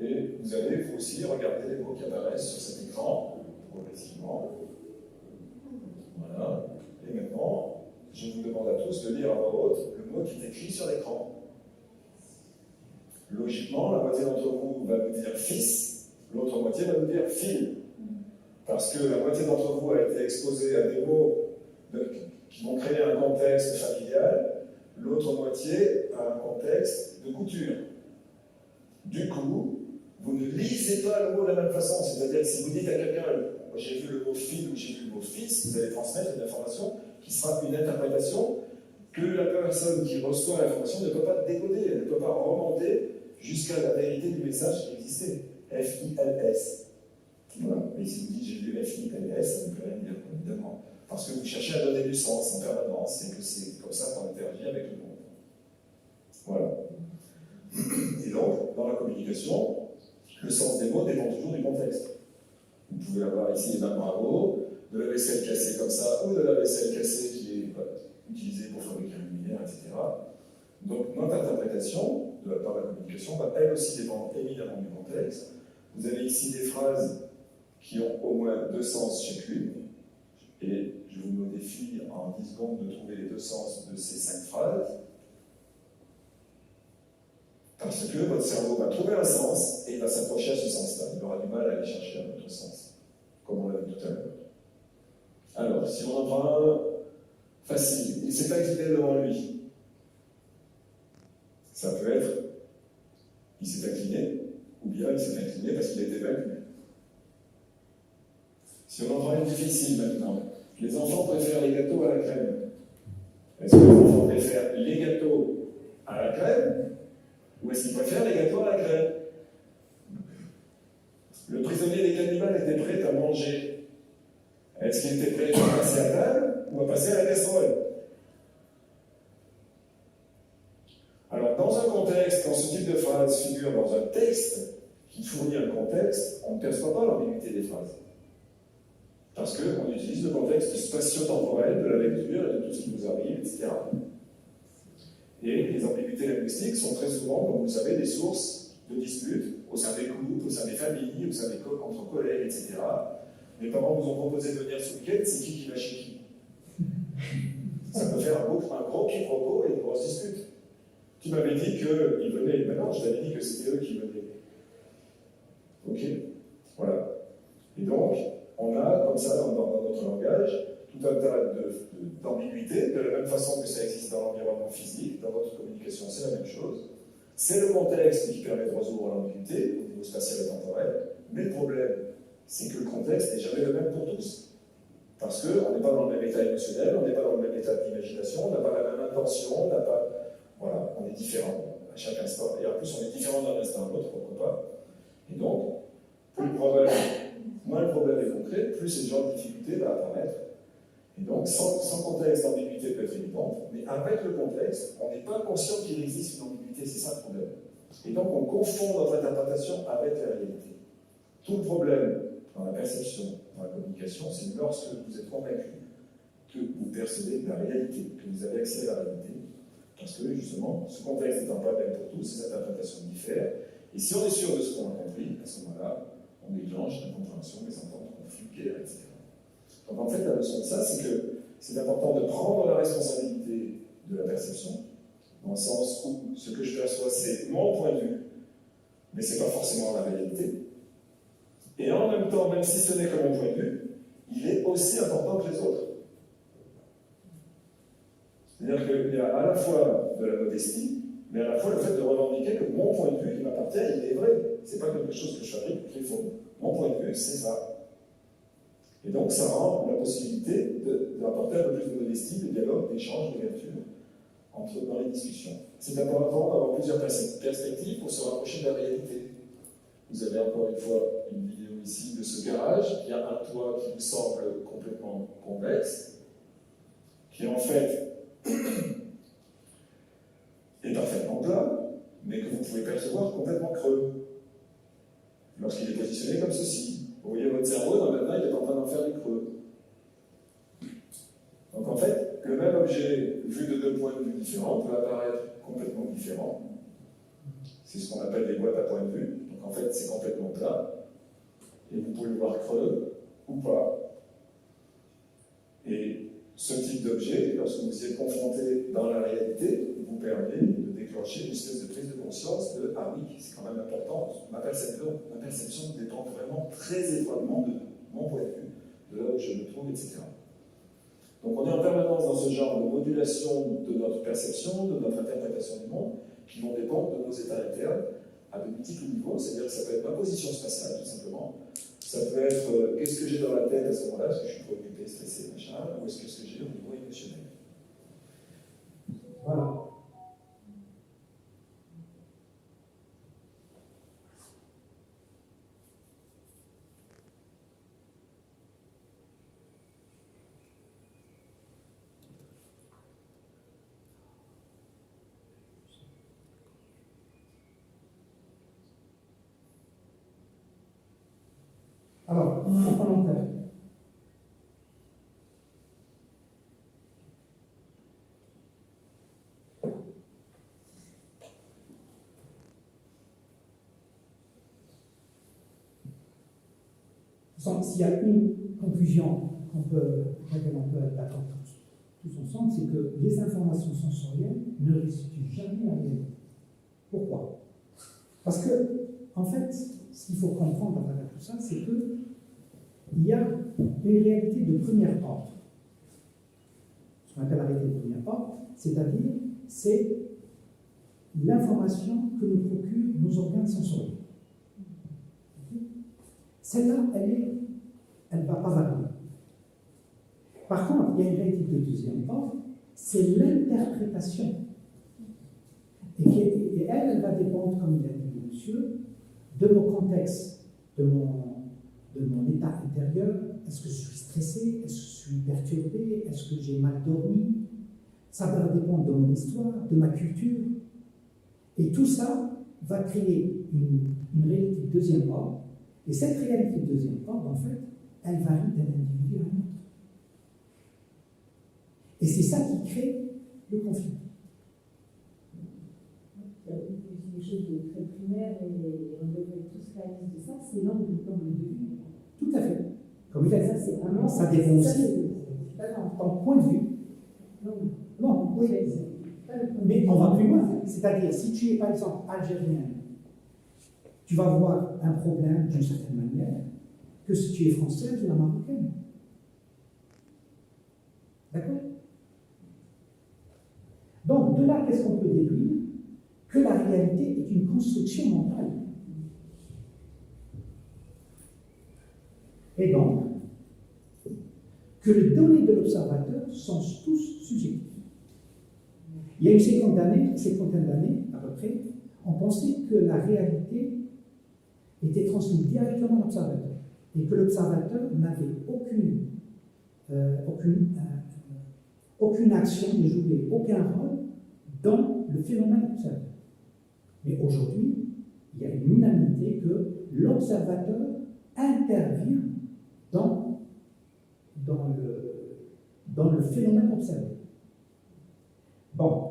et vous allez vous aussi regarder les mots qui apparaissent sur cet écran, progressivement. Voilà. Et maintenant, je vous demande à tous de lire à voix haute le mot qui est écrit sur l'écran. Logiquement, la moitié d'entre vous va nous dire fils, l'autre moitié va nous dire fille. Parce que la moitié d'entre vous a été exposée à des mots qui vont créer un contexte familial, l'autre moitié a un contexte de couture. Du coup, vous ne lisez pas le mot de la même façon. C'est-à-dire que si vous dites à quelqu'un « j'ai vu le mot fille » ou « j'ai vu le mot fils », vous allez transmettre une information qui sera une interprétation que la personne qui reçoit l'information ne peut pas décoder, elle ne peut pas remonter jusqu'à la vérité du message qui existait. F-I-L-S. Voilà. Et si vous dites j'ai vu F-I-L-S, ça ne peut rien dire, évidemment. Parce que vous cherchez à donner du sens en permanence et que c'est comme ça qu'on interagit avec le monde. Voilà. Et donc, dans la communication, le sens des mots dépend toujours du contexte. Vous pouvez avoir ici les mêmes bravo, de la vaisselle cassée comme ça, ou de la vaisselle cassée qui est utilisée pour fabriquer une lumière, etc. Donc, notre interprétation par la communication va elle aussi dépendre évidemment du contexte. Vous avez ici des phrases qui ont au moins deux sens chacune, et je vous mets au défi en 10 secondes de trouver les deux sens de ces 5 phrases, parce que votre cerveau va trouver un sens et il va s'approcher à ce sens-là. Il aura du mal à aller chercher un autre sens, comme on l'a vu tout à l'heure. Alors, si on en prend un facile, il s'est incliné devant lui. Ça peut être, il s'est incliné, ou bien il s'est incliné parce qu'il a été vaincu. Si on en prend une difficile maintenant, les enfants préfèrent les gâteaux à la crème. Est-ce que les enfants préfèrent les gâteaux à la crème ou est-ce qu'ils préfèrent les gâteaux à la crème? Le prisonnier des cannibales était prêt à manger. Est-ce qu'il était prêt à passer à table ou à passer à la casserole? Alors, dans un contexte, quand ce type de phrase figure dans un texte qui fournit un contexte, on ne perçoit pas l'ambiguïté des phrases. Parce qu'on utilise le contexte spatio-temporel de la lecture et de tout ce qui vous arrive, etc. Et les ambiguïtés linguistiques sont très souvent, comme vous le savez, des sources de disputes au sein des couples, au sein des familles, au sein des entre collègues, etc. Mes parents nous ont proposé de venir ce week-end, c'est qui va chez qui? Ça peut faire un gros quiproquo et une grosse dispute. Tu m'avais dit qu'ils venaient, maintenant je t'avais dit que c'était eux qui venaient. Ok? Voilà. Et donc, on a, comme ça, dans notre langage, tout un tas d'ambiguïtés, de la même façon que ça existe dans l'environnement physique, dans notre communication, c'est la même chose. C'est le contexte qui permet de résoudre l'ambiguïté au niveau spatial et temporel, mais le problème, c'est que le contexte n'est jamais le même pour tous. Parce qu'on n'est pas dans le même état émotionnel, on n'est pas dans le même état d'imagination, on n'a pas la même intention, on n'a pas... Voilà, on est différent à chaque instant. Et en plus, on est différent d'un instant à l'autre, pourquoi pas. Et donc, moins le problème est concret, plus ce genre de difficulté va apparaître. Et donc, sans contexte, l'ambiguïté peut être évidente, mais avec le contexte, on n'est pas conscient qu'il existe une ambiguïté, c'est ça le problème. Et donc, on confond notre interprétation avec la réalité. Tout le problème dans la perception, dans la communication, c'est lorsque vous êtes convaincu que vous percevez la réalité, que vous avez accès à la réalité. Parce que, justement, ce contexte n'étant pas le même pour tous, ces interprétations diffèrent. Et si on est sûr de ce qu'on a compris, à ce moment-là, on déclenche la compréhension, les ententes, conflits, guerre, etc. Donc, en fait, la leçon de ça, c'est que c'est important de prendre la responsabilité de la perception, dans le sens où ce que je perçois, c'est mon point de vue, mais ce n'est pas forcément la réalité. Et en même temps, même si ce n'est que mon point de vue, il est aussi important que les autres. C'est-à-dire qu'il y a à la fois de la modestie, mais à la fois le fait de revendiquer que mon point de vue qui m'appartient, il est vrai. Ce n'est pas quelque chose que je fabrique, qui est faux. Mon point de vue, c'est ça. Et donc, ça rend la possibilité d'apporter un peu plus de modestie, de dialogue, d'échange, d'ouverture dans les discussions. C'est important d'avoir plusieurs perspectives pour se rapprocher de la réalité. Vous avez encore une fois une vidéo ici de ce garage qui a un toit qui vous semble complètement convexe, qui en fait est parfaitement plat, mais que vous pouvez percevoir complètement creux lorsqu'il est positionné comme ceci. Vous voyez votre cerveau, maintenant il est en train d'en faire des creux. Donc en fait, le même objet vu de deux points de vue différents peut apparaître complètement différent. C'est ce qu'on appelle des boîtes à point de vue. Donc en fait, c'est complètement plat. Et vous pouvez le voir creux ou pas. Et ce type d'objet, lorsque vous y êtes confronté dans la réalité, vous permet de déclencher une espèce de prise de conscience de « Ah oui, c'est quand même important, ma perception dépend vraiment très étroitement de mon point de vue, de là où je me trouve, etc. » Donc on est en permanence dans ce genre de modulation de notre perception, de notre interprétation du monde, qui vont dépendre de nos états internes à de multiples niveaux, c'est-à-dire que ça peut être ma position spatiale, tout simplement. Ça peut être qu'est-ce que j'ai dans la tête à ce moment-là, est-ce que je suis préoccupé, stressé, machin, ou est-ce que ce que j'ai au niveau émotionnel. Voilà. Alors, en commentaire. S'il y a une conclusion à laquelle on peut être d'accord tous ensemble, c'est que les informations sensorielles ne restituent jamais la réalité. Pourquoi? Parce que, en fait, ce qu'il faut comprendre à travers tout ça, c'est qu'il y a une réalité de premier ordre. Ce qu'on appelle la réalité de premier ordre, c'est-à-dire, c'est l'information que nous procurent nos organes sensoriels. Celle-là, elle ne va pas varier. Par contre, il y a une réalité de deuxième ordre, c'est l'interprétation. Et elle va dépendre, comme il a dit monsieur, de mon contexte, de mon état intérieur. Est-ce que je suis stressé? Est-ce que je suis perturbé? Est-ce que j'ai mal dormi? Ça va dépendre de mon histoire, de ma culture. Et tout ça va créer une réalité de deuxième ordre. Et cette réalité de deuxième ordre, en fait, elle varie d'un individu à un autre. Et c'est ça qui crée le conflit. C'est quelque chose de très primaire et on devrait tous réaliser ça, c'est l'angle de vue. Tout à fait. Comme il a dit, Ça, c'est vraiment. ça dépend ça, aussi c'est pas grave. ton point de vue. Non, Non, oui. c'est pas le point de Mais vue. on va plus loin. C'est-à-dire, si tu es par exemple algérien, tu vas avoir un problème d'une certaine manière que si tu es française ou la marocaine. D'accord? Donc, de là, qu'est-ce qu'on peut déduire? Que la réalité est une construction mentale. Et donc, que les données de l'observateur sont tous subjectives. Il y a une cinquantaine d'années, à peu près, on pensait que la réalité était transmise directement à l'observateur et que l'observateur n'avait aucune action, ne jouait aucun rôle dans le phénomène observé. Mais aujourd'hui, il y a une unanimité que l'observateur intervient dans le phénomène observé. Bon,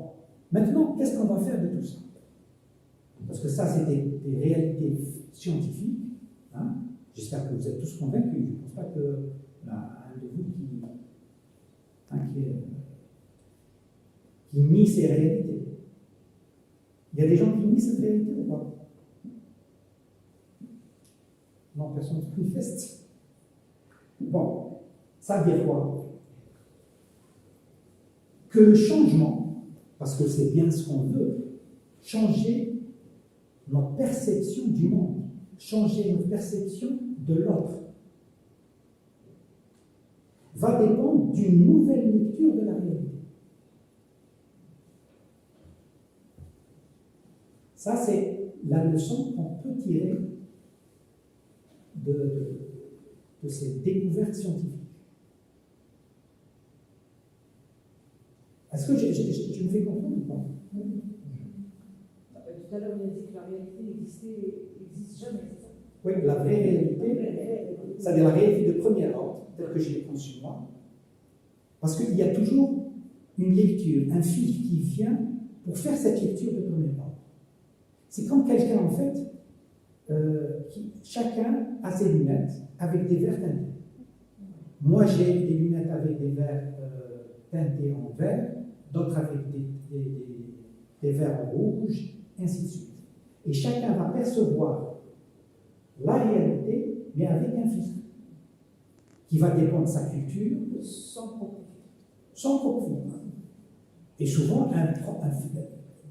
maintenant, qu'est-ce qu'on va faire de tout ça? Parce que ça, c'est des réalités scientifiques. Hein? J'espère que vous êtes tous convaincus. Je ne pense pas que un de vous qui nie ces réalités. Il y a des gens qui nient cette réalité ou pas? Non, personne ne se manifeste. Bon, ça veut dire quoi? Que le changement, parce que c'est bien ce qu'on veut, changer notre perception du monde, changer notre perception de l'autre, va dépendre d'une nouvelle lecture de la réalité. Ça, c'est la leçon qu'on peut tirer de ces découvertes scientifiques. Est-ce que je me fais comprendre ou pas? Tout à l'heure, on a dit que la réalité n'existe jamais, c'est ça? Oui, la vraie réalité, c'est-à-dire la réalité de premier ordre, telle que je l'ai conçue moi, parce qu'il y a toujours une lecture, un fil qui vient pour faire cette lecture de premier ordre. C'est comme quelqu'un, en fait, chacun a ses lunettes avec des verres teintés. Moi, j'ai des lunettes avec des verres teintés en vert, d'autres avec des verres en rouge, ainsi de suite. Et chacun va percevoir la réalité, mais avec un filtre, qui va dépendre de sa culture, Sans propre. sans propre filtre. Et souvent,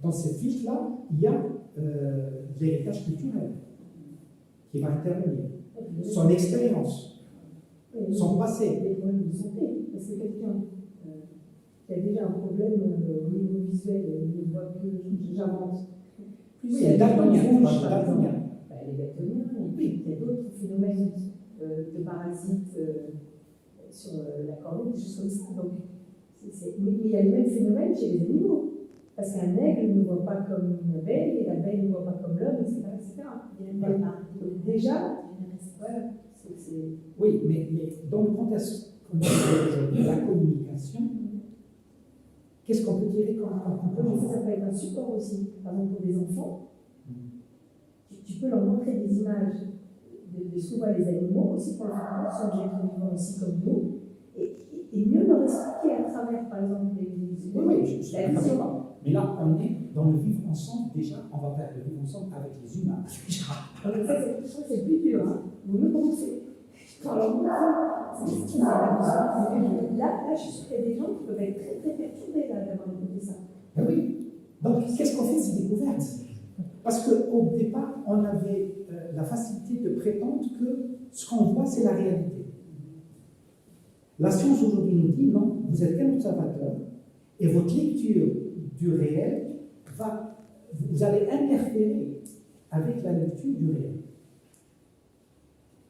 dans ces filtres-là, il y a l'héritage culturel qui va intervenir, son expérience, son passé. Des problèmes de santé, parce que quelqu'un qui a déjà un problème au niveau visuel, il ne voit que j'invente. Plus Oui, il y a daltonien, des rouges, pas par exemple. daltonien. Les daltoniens, et puis il y a d'autres phénomènes de parasites sur la cornée, des choses comme ça. Donc, mais il y a le même phénomène chez les animaux. Parce qu'un aigle ne voit pas comme une abeille, et l'abeille ne voit pas comme l'homme, etc. Déjà, voilà, Oui, mais dans le contexte qu'on a la communication, qu'est-ce qu'on peut tirer comme conclusion? ça peut être un support aussi. Par exemple, pour des enfants, tu peux leur montrer des images de ce que voient les animaux, aussi pour leur faire sont des êtres vivants aussi comme nous, et mieux leur expliquer à travers, par exemple, Oui, je suis la d'accord. vision. Mais là, on est dans le vivre ensemble, déjà, on va faire le vivre ensemble avec les humains. Alors, ça, c'est plus dur, hein. Vous me commencez. Alors, c'est ce qui là, je suis sûre qu'il y a des gens qui peuvent être très, très perturbés là, d'avoir écouté ça. Ben oui. Donc, qu'est-ce qu'on fait de ces découvertes? Parce qu'au départ, on avait la facilité de prétendre que ce qu'on voit, c'est la réalité. La science aujourd'hui nous dit non, vous êtes qu'un observateur et votre lecture du réel vous allez interférer avec la lecture du réel.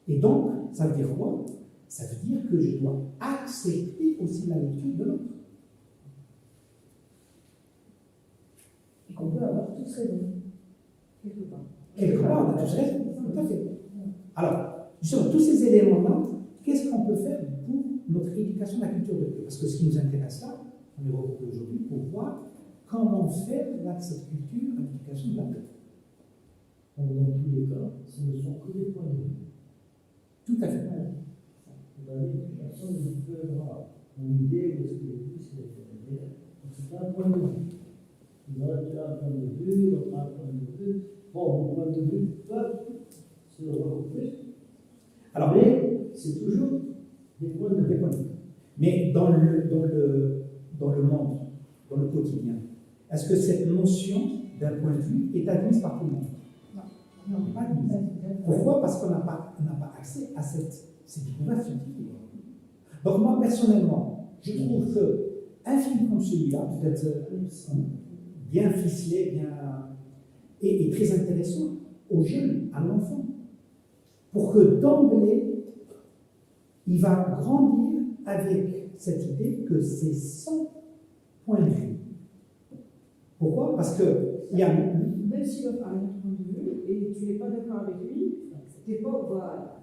Et donc, ça veut dire quoi? Ça veut dire que je dois accepter aussi la lecture de l'autre. Et qu'on peut avoir tous raison. Quelque part. Quelque part, on a tous raison. Tout à fait. Alors, justement, tous ces éléments-là, qu'est-ce qu'on peut faire pour notre éducation de la culture de Dieu? Parce que ce qui nous intéresse là, on est regroupé aujourd'hui pour voir comment faire cette culture à l'éducation de la paix. Dans tous les cas, ce ne sont que des points de vue. Tout à fait. Voilà. personne ne peut avoir une idée de ce qu'il est plus, c'est un point de vue. Il aurait pu avoir un point de vue, l'autre a un point de vue. Bon, mon point de vue peuvent se regrouper. Alors, Mais c'est toujours des points de vue. mais dans le monde, dans le quotidien, est-ce que cette notion d'un point de vue est admise par tout le monde? Non, pas admise. Pourquoi? Parce qu'on n'a pas accès à ces découvertes scientifiques. Donc moi, personnellement, je trouve qu'un film comme celui-là, peut-être bien ficelé, est très intéressant aux jeunes, à l'enfant, pour que d'emblée, il va grandir avec cette idée que c'est son point de vue. Pourquoi? Parce que il y a... Même s'il a un autre point de vue et tu n'es pas d'accord avec lui, t'es pas, voilà.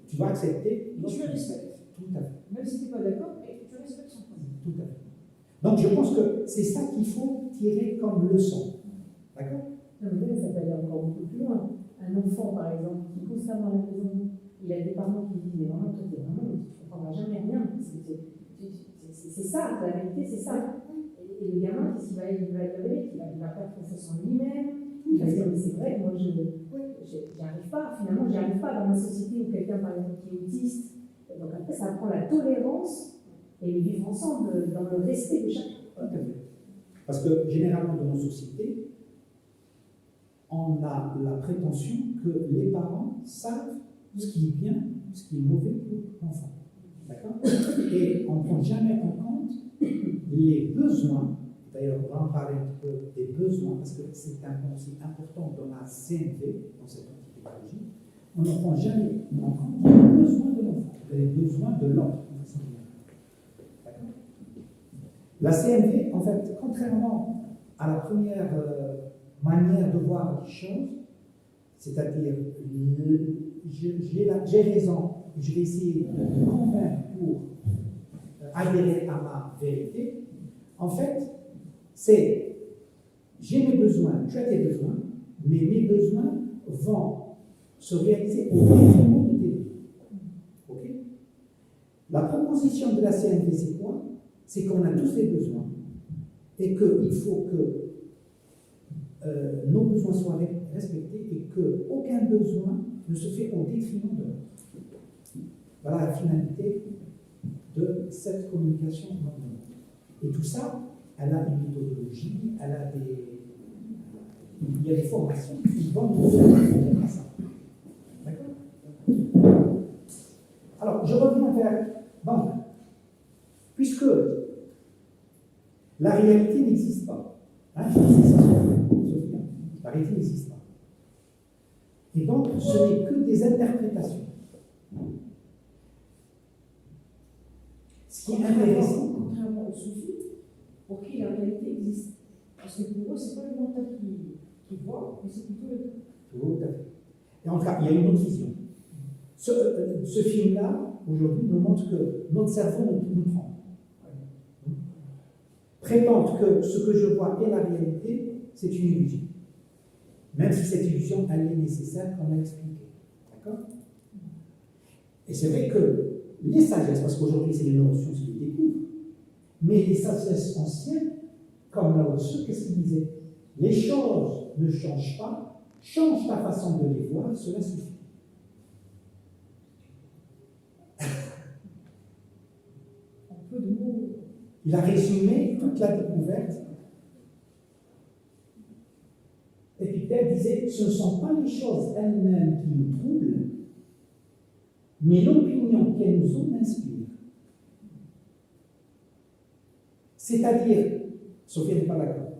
Tu vas accepter. Et tu le respectes. Tout à fait. Même si tu n'es pas d'accord, mais tu respectes son point de vue. Tout à fait. Donc je pense que c'est ça qu'il faut tirer comme leçon. D'accord? Non, mais ça peut aller encore beaucoup plus loin. Un enfant, par exemple, qui constamment à la maison, il a des parents qui disent, mais vraiment, toi, t'es vraiment, tu ne comprendras jamais rien. C'est ça, la vérité, c'est ça. Et le gamin, qu'est-ce qu'il va y révéler? Il va perdre confiance en lui-même. Il va se dire, mais c'est vrai, moi, j'y arrive pas. Finalement, j'y arrive pas dans ma société où quelqu'un, par exemple, qui est autiste. Donc après, ça apprend la tolérance et le vivre ensemble dans le respect de chacun. Tout à fait. Parce que généralement, dans nos sociétés, on a la prétention que les parents savent ce qui est bien, ce qui est mauvais pour l'enfant. D'accord? Et on ne prend jamais en compte les besoins. D'ailleurs, on va en parler un petit peu des besoins, parce que c'est un point aussi important dans la CNV, dans cette antipédagogie. On ne prend jamais en compte les besoins de l'enfant, les besoins de l'autre. D'accord? La CNV, en fait, contrairement à la première manière de voir les choses, c'est-à-dire, j'ai raison, je vais essayer de me convaincre pour adhérer à ma vérité. En fait, c'est j'ai mes besoins, tu as tes besoins, mais mes besoins vont se réaliser au détriment de tes besoins. Ok? La proposition de la CNV, c'est quoi? C'est qu'on a tous des besoins et qu'il faut que nos besoins soient respectés et qu'aucun besoin ne se fait au détriment de l'autre. Voilà la finalité de cette communication non violente. Et tout ça, elle a une méthodologie, il y a des formations qui vont nous faire à ça. D'accord? Alors, je reviens vers... Donc, puisque la réalité n'existe pas, hein, c'est ça, la réalité n'existe pas. Et donc, ce n'est que des interprétations. Ce qui est intéressant, Contrairement aux soufis, pour qui la réalité existe. Parce que pour eux, ce n'est pas le mental qui voit, mais c'est plutôt le cœur. tout à fait. Et en tout cas, il y a une autre vision. Ce film-là, aujourd'hui, nous montre que notre cerveau nous trompe. Prétendre que ce que je vois est la réalité, c'est une illusion. Même si cette illusion, elle est nécessaire, comme on l'a expliqué. D'accord? Et c'est vrai que les sagesses, parce qu'aujourd'hui, c'est les neurosciences qui les découvrent, mais les sagesses anciennes, comme Lao Tzu, qu'est-ce qu'ils disaient? Les choses ne changent pas, change ta façon de les voir, cela suffit. Un peu de mots. Il a résumé toute la découverte. Épictète disait, ce ne sont pas les choses elles-mêmes qui nous troublent, mais l'opinion qu'elles nous en inspirent. C'est-à-dire, Sophie n'est pas d'accord.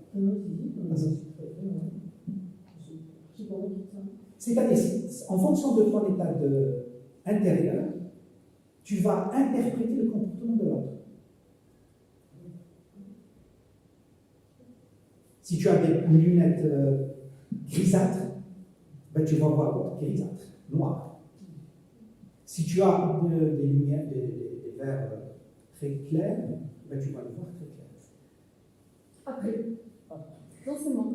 C'est-à-dire, en fonction de ton état intérieur, tu vas interpréter le comportement de l'autre. Si tu as des lunettes grisâtres, ben tu vas voir l'autre grisâtre, noir. Si tu as des lumières, des verres très clairs, ben tu vas le voir très clair. Après, non seulement,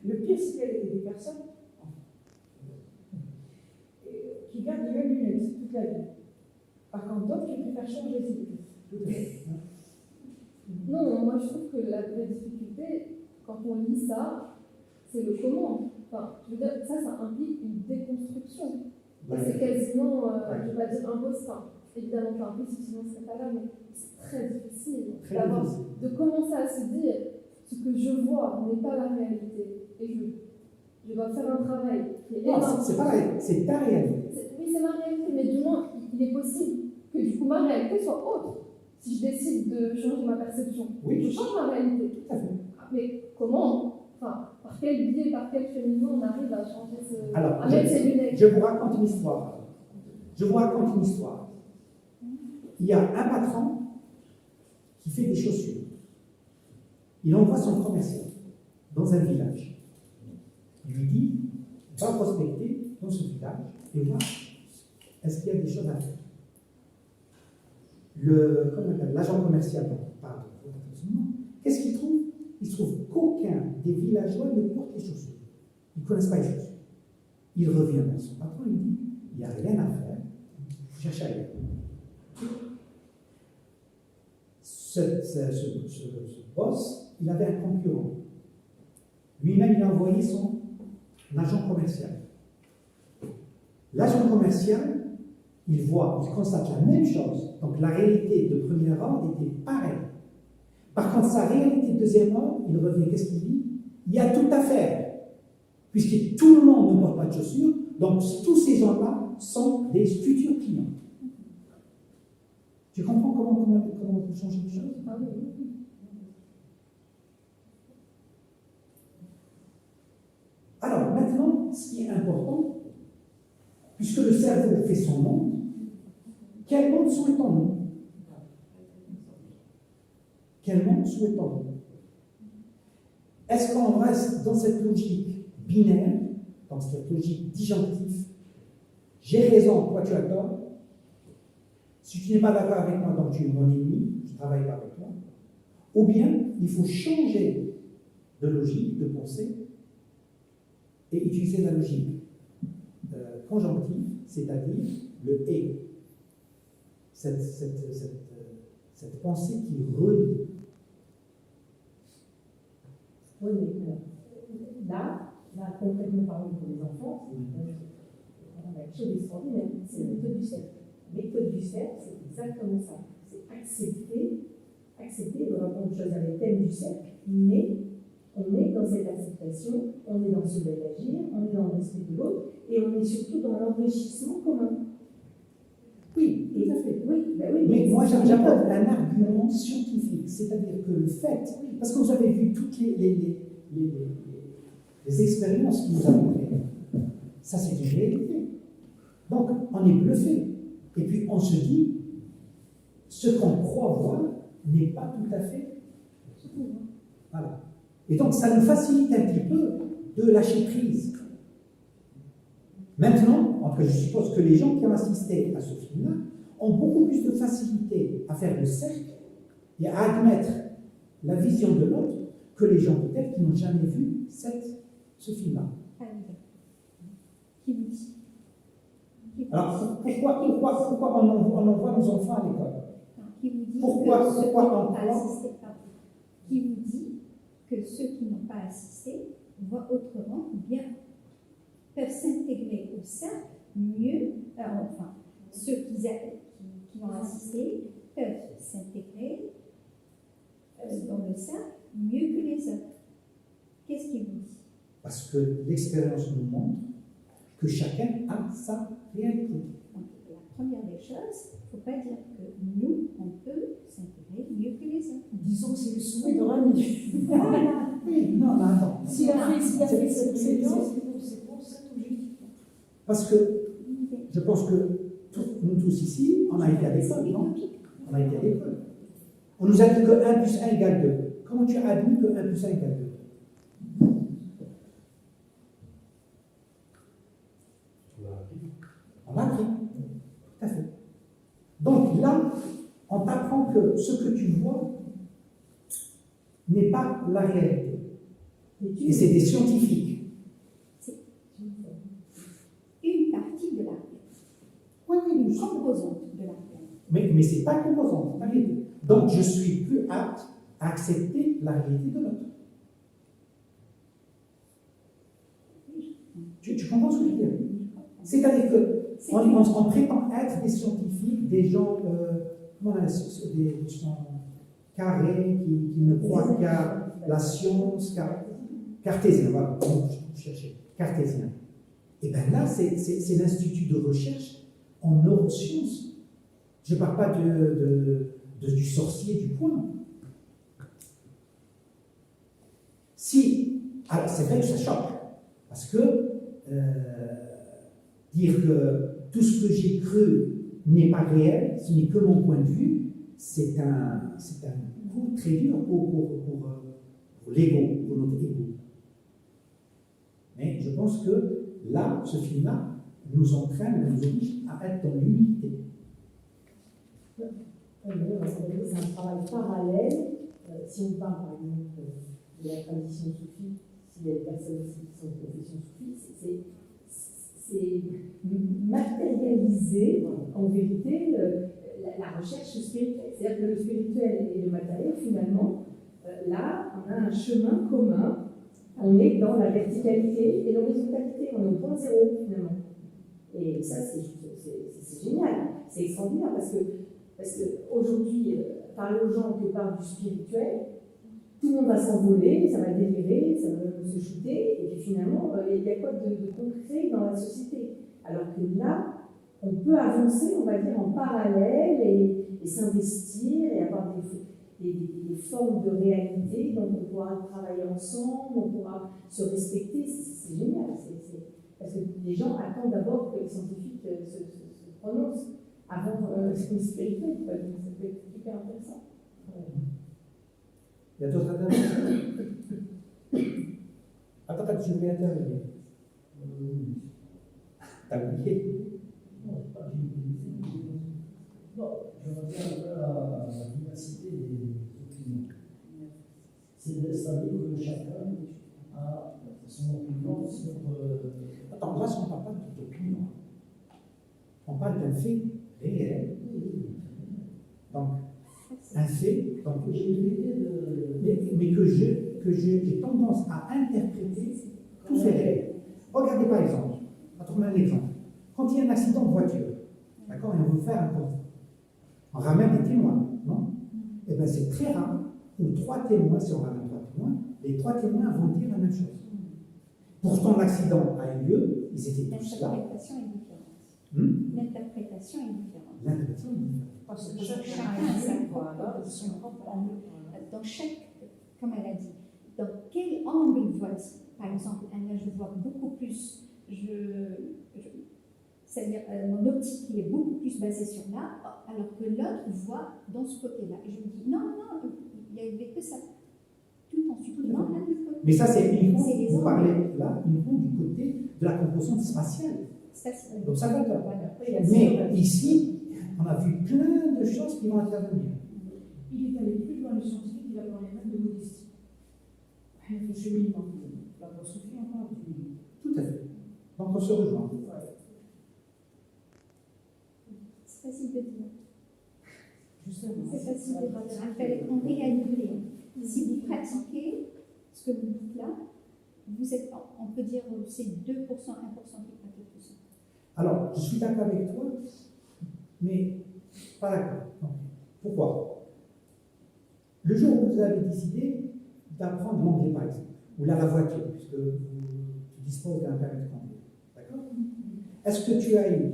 le pire, c'est qu'il y a des personnes qui gardent les mêmes lunettes toute la vie. Par contre, d'autres qui préfèrent changer les idées. Tout à fait. Non, moi je trouve que la vraie difficulté, quand on lit ça, c'est le comment. Enfin, je veux dire, ça implique une déconstruction. Et c'est quasiment, je ne vais pas dire impossible. Enfin, évidemment pas impossible, sinon ce serait pas là, mais c'est très difficile de commencer à se dire ce que je vois n'est pas la réalité. Et je dois faire un travail qui est énorme. Non, c'est pas vrai, c'est ta réalité. Oui, c'est ma réalité, mais du moins, il est possible que du coup ma réalité soit autre. Si je décide de changer ma perception, Oui. je change ma réalité. Tout à fait. Mais comment? Enfin, par quel biais, par quel cheminement on arrive à changer ce... Alors, à mettre ses lunettes? je vous raconte une histoire. Je vous raconte une histoire. Il y a un patron qui fait des chaussures. Il envoie son commercial dans un village. Il lui dit, va prospecter dans ce village et voir est-ce qu'il y a des choses à faire. L'agent commercial parle. Qu'est-ce qu'il trouve? Il trouve qu'aucun des villageois ne porte les chaussures. Ils ne connaissent pas les chaussures. Il revient vers son patron et il dit, il n'y a rien à faire, il faut chercher ailleurs. Ce boss, il avait un concurrent. Lui-même, il a envoyé son agent commercial. L'agent commercial, il constate la même chose. Donc la réalité de premier ordre était pareille. Par contre, sa réalité de deuxième ordre, il revient, qu'est-ce qu'il dit? Il y a tout à faire. Puisque tout le monde ne porte pas de chaussures, donc tous ces gens-là sont des futurs clients. Tu comprends comment on peut changer les choses? Ah oui. Alors maintenant, ce qui est important, puisque le cerveau fait son monde, quel monde souhaitons-nous? Quel monde souhaitons-nous? Est-ce qu'on reste dans cette logique binaire, dans cette logique disjonctive? J'ai raison, toi tu as tort. Si tu n'es pas d'accord avec moi, donc tu es mon ennemi, je ne travaille pas avec toi. Ou bien, il faut changer de logique, de pensée, et utiliser la logique conjonctive, c'est-à-dire le et. Cette pensée qui relie. Oui, mais là, concrètement parlant pour les enfants, on a quelque chose d'extraordinaire, c'est la méthode du cercle. La méthode du cercle, c'est exactement ça. C'est accepter de répondre aux choses avec le thème du cercle, mais on est dans cette acceptation, on est dans ce bel agir, on est dans le respect de l'autre, et on est surtout dans l'enrichissement commun. Oui, tout à fait. Oui, ben oui, mais moi j'apporte un argument scientifique, c'est-à-dire que le fait, parce que vous avez vu toutes les expériences que nous avons faites, ça c'est une réalité. Donc on est bluffé. Et puis on se dit, ce qu'on croit voir n'est pas tout à fait. Voilà. Et donc ça nous facilite un petit peu de lâcher prise. Maintenant, je suppose que les gens qui ont assisté à ce film-là ont beaucoup plus de facilité à faire le cercle et à admettre la vision de l'autre que les gens peut-être qui n'ont jamais vu ce film-là. Qui vous dit? Alors, pourquoi on envoie nos enfants à l'école? Qui vous dit Pourquoi que ceux qui n'ont pas on assisté, qui vous dit que ceux qui n'ont pas assisté voient autrement ou bien peuvent s'intégrer au cercle mieux, enfin, ceux qui ont assisté peuvent s'intégrer dans le cercle mieux que les autres. Qu'est-ce qui vous dit? Parce que l'expérience nous montre que chacun a sa réalité. Donc, la première des choses, il ne faut pas dire que nous, on peut s'intégrer mieux que les autres. Disons que c'est le souhait de Rami. Voilà. Oui, non, mais attends. S'il a fait cette c'est- réunion, c'est pour cet objectif. Parce que je pense que nous tous ici, on a été à l'école, non? On a été à l'école. On nous a dit que 1 plus 1 égale 2. Comment tu as admis que 1 plus 1 égale 2? On l'a appris. Tout à fait. Donc là, on t'apprend que ce que tu vois n'est pas la réalité. Et c'est des scientifiques. C'est une partie de la réalité. Oui, oui, Une composante de la réalité. Mais ce n'est pas composante, c'est la réalité. Donc, je suis plus apte à accepter la réalité de l'autre. Tu comprends ce que je veux dire? C'est-à-dire qu'on prétend être des scientifiques, des gens, comment on dit, des gens carrés qui ne croient qu'à la science, cartésien, voilà, je cherchais, cartésien. Et bien là, c'est l'Institut de recherche en neurosciences. Je ne parle pas du sorcier du poing. Si, alors c'est vrai que ça choque, parce que dire que tout ce que j'ai cru n'est pas réel, ce n'est que mon point de vue, c'est un coup très dur pour l'ego, pour notre ego. Mais je pense que là, ce film-là nous entraîne, nous oblige à être dans l'unité. C'est un travail parallèle. Si on parle par exemple de la tradition soufie, s'il y a des personnes aussi qui sont de confession soufie, c'est matérialiser en vérité la recherche spirituelle. C'est-à-dire que le spirituel et le matériel, finalement, là, on a un chemin commun. On est dans la verticalité et l'horizontalité. On est au point zéro, finalement. Et ça, c'est génial. C'est extraordinaire parce que aujourd'hui, parler aux gens que parle du spirituel, tout le monde va s'envoler, ça va délirer, ça va se shooter, et puis finalement, il y a quoi de concret dans la société? Alors que là, on peut avancer, on va dire, en parallèle et s'investir et avoir des formes de réalité, donc on pourra travailler ensemble, on pourra se respecter, c'est génial. Parce que les gens attendent d'abord que les scientifiques se prononcent avant le spirituel, donc ça peut être super intéressant. Il y a d'autres interventions? Attends, je voulais intervenir. T'as oublié? Non, j'ai oublié. Bon, je reviens un peu à la vivacité des opinions. C'est c'est-à-dire que chacun a son opinion sur. Attends, là, on ne parle pas d'opinion. On parle d'un fait réel. Donc, un fait, donc, mais que j'ai tendance à interpréter tout fait réel. Regardez par exemple, on va trouver un exemple. Quand il y a un accident de voiture, d'accord, et on veut faire un constat, on ramène des témoins, non? Eh bien, c'est très rare où 3 témoins, si on ramène 3 témoins, les 3 témoins vont dire la même chose. Pourtant, l'accident a eu lieu, ils étaient tous là. L'interprétation est différente. L'interprétation est différente. L'interprétation est différente. Parce que chacun a son propre angle. Dans chaque, comme elle a dit, dans quel angle vois-tu? Par exemple, là, je vois beaucoup plus, c'est-à-dire mon optique qui est beaucoup plus basée sur là, alors que l'autre voit dans ce côté-là. Et je me dis, non, il n'y avait que ça. Tout en supprimant un autre côté. Mais ça, c'est uniquement, vous parlez là, uniquement du côté de la composante spatiale. Donc ça va pas. Mais ici, on a vu plein de choses qui vont intervenir. Il est allé plus loin, le scientifique, il a parlé même de modestie. Le cheminement, la construction encore plus. Tout à fait. Donc on se rejoint. C'est facile de dire. Justement. C'est facile de dire. Après, en réalité, si vous pratiquez ce que vous dites là, vous êtes, on peut dire, c'est 2%, 1% qui pratique tout ça. Alors, je suis d'accord avec toi, mais pas d'accord. Pourquoi? Le jour où vous avez décidé d'apprendre l'anglais, par exemple, ou la voiture, puisque tu disposes d'un permis de conduire, d'accord? Est-ce que tu as eu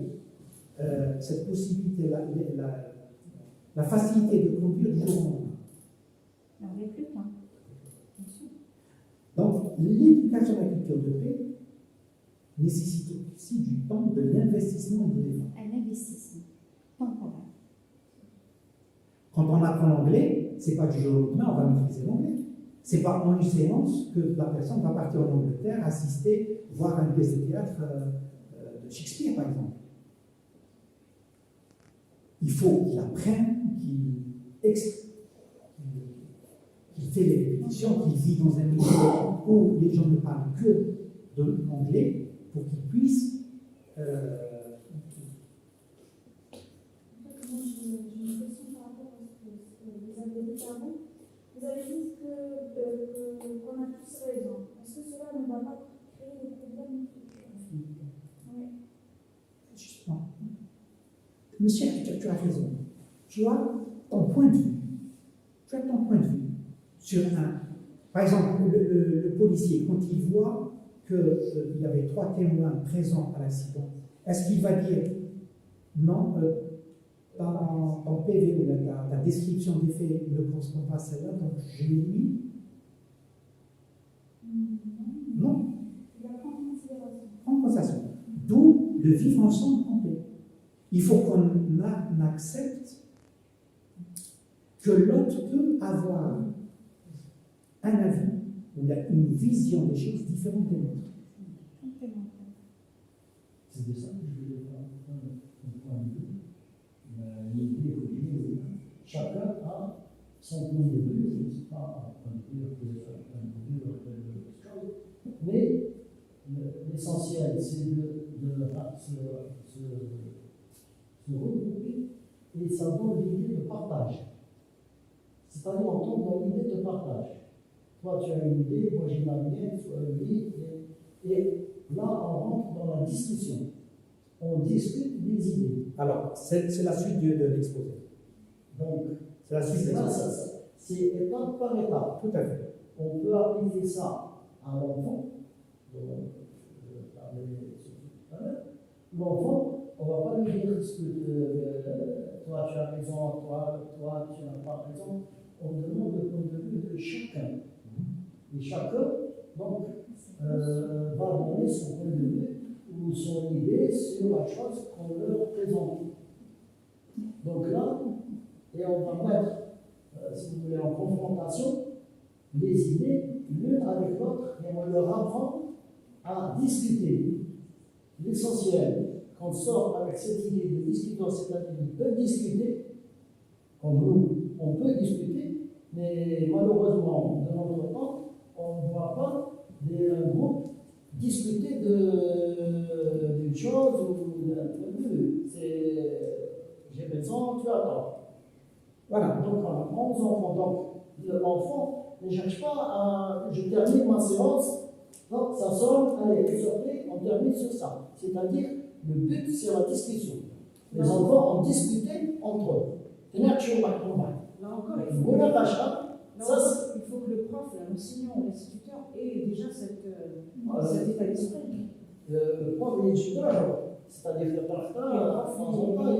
cette possibilité, la facilité de conduire du jour au lendemain? On n'avait plus le temps. Donc, l'éducation à la culture de paix nécessite aussi du temps, de l'investissement et de l'effort. Un investissement temporaire. Quand on apprend l'anglais, ce n'est pas du jour au lendemain, on va maîtriser l'anglais. Ce n'est pas en une séance que la personne va partir en Angleterre, assister, voir une pièce de théâtre de Shakespeare, par exemple. Il faut qu'il apprenne, qu'il fait les répétitions, qu'il vit dans un milieu où les gens ne parlent que de l'anglais pour qu'il puisse. Moi, je qu'on a tous raison. Est-ce que cela ne va pas créer des problèmes? Oui. Justement. Monsieur, tu as raison. Tu as ton point de vue. Tu as ton point de vue sur un. Par exemple, le policier, quand il voit qu'il y avait 3 témoins présents à l'accident, est-ce qu'il va dire non, ton PV ou ta description des faits ne correspond pas à celle-là, donc je l'élimine? Non. Il va prendre en considération. En considération. D'où le vivre ensemble en paix. Il faut qu'on accepte que l'autre peut avoir un avis ou une vision des choses différentes des nôtres. C'est de ça que je voulais faire un point de vue. L'idée est que chacun a son point de vue, je ne sais pas un point de vue, mais l'essentiel, c'est de se regrouper et ça donne l'idée de partage. C'est-à-dire, on tombe dans l'idée de partage. Toi, tu as une idée, moi j'ai la mienne, toi lui, et là, on rentre dans la discussion. On discute des idées. Alors, c'est la suite de l'exposé. Donc, c'est la suite de l'exposé. C'est étape par étape. Tout à fait. On peut appliquer ça à l'enfant, dont je parlais tout à l'heure. L'enfant, on ne va pas lui dire ce que toi tu as raison, toi tu n'as pas raison. On demande le point de vue de chacun. Et chacun, donc, va donner son point de vue ou son idée sur la chose qu'on leur présente. Donc là, et on va mettre, si vous voulez, en confrontation les idées l'une avec l'autre et on leur apprend à discuter. L'essentiel, quand on sort avec cette idée de discuter, c'est-à-dire qu'ils peuvent discuter, comme nous, on peut discuter, mais malheureusement, de notre temps, on ne voit pas un groupe discuter d'une chose ou d'un point de vue. C'est j'ai raison, tu as tort. Voilà, donc on apprend aux enfants. Donc l'enfant ne cherche pas à je termine ma séance, donc ça sonne, allez, vous sortez, on termine sur ça. C'est-à-dire, le but c'est la discussion. Les enfants ont discuté entre eux. Là encore, il faut que le prof, l'enseignant ou l'instituteur ait déjà cet état d'esprit. Le prof et l'éducateur, c'est-à-dire que parfois,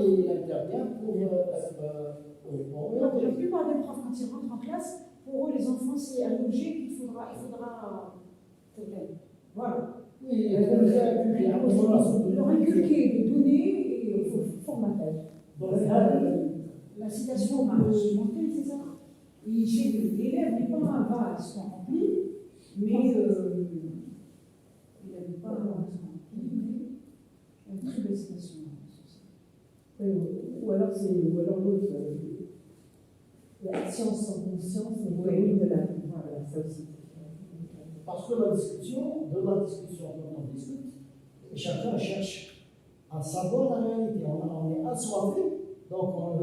il intervient pour la plupart des profs, quand ils rentrent en classe, pour eux, les enfants, c'est un objet qu'il faudra voilà. Oui, leur inculquer des données et formatage. La citation marche monter, c'est ça? L'élève n'est pas un vase rempli, mais il n'avait pas un vase rempli. Une très belle citation. Ou alors l'autre, la science sans conscience n'est pas une de la. Voilà, ça aussi. Parce que la discussion, quand on discute, chacun cherche à savoir la réalité. On est assoiffé, donc on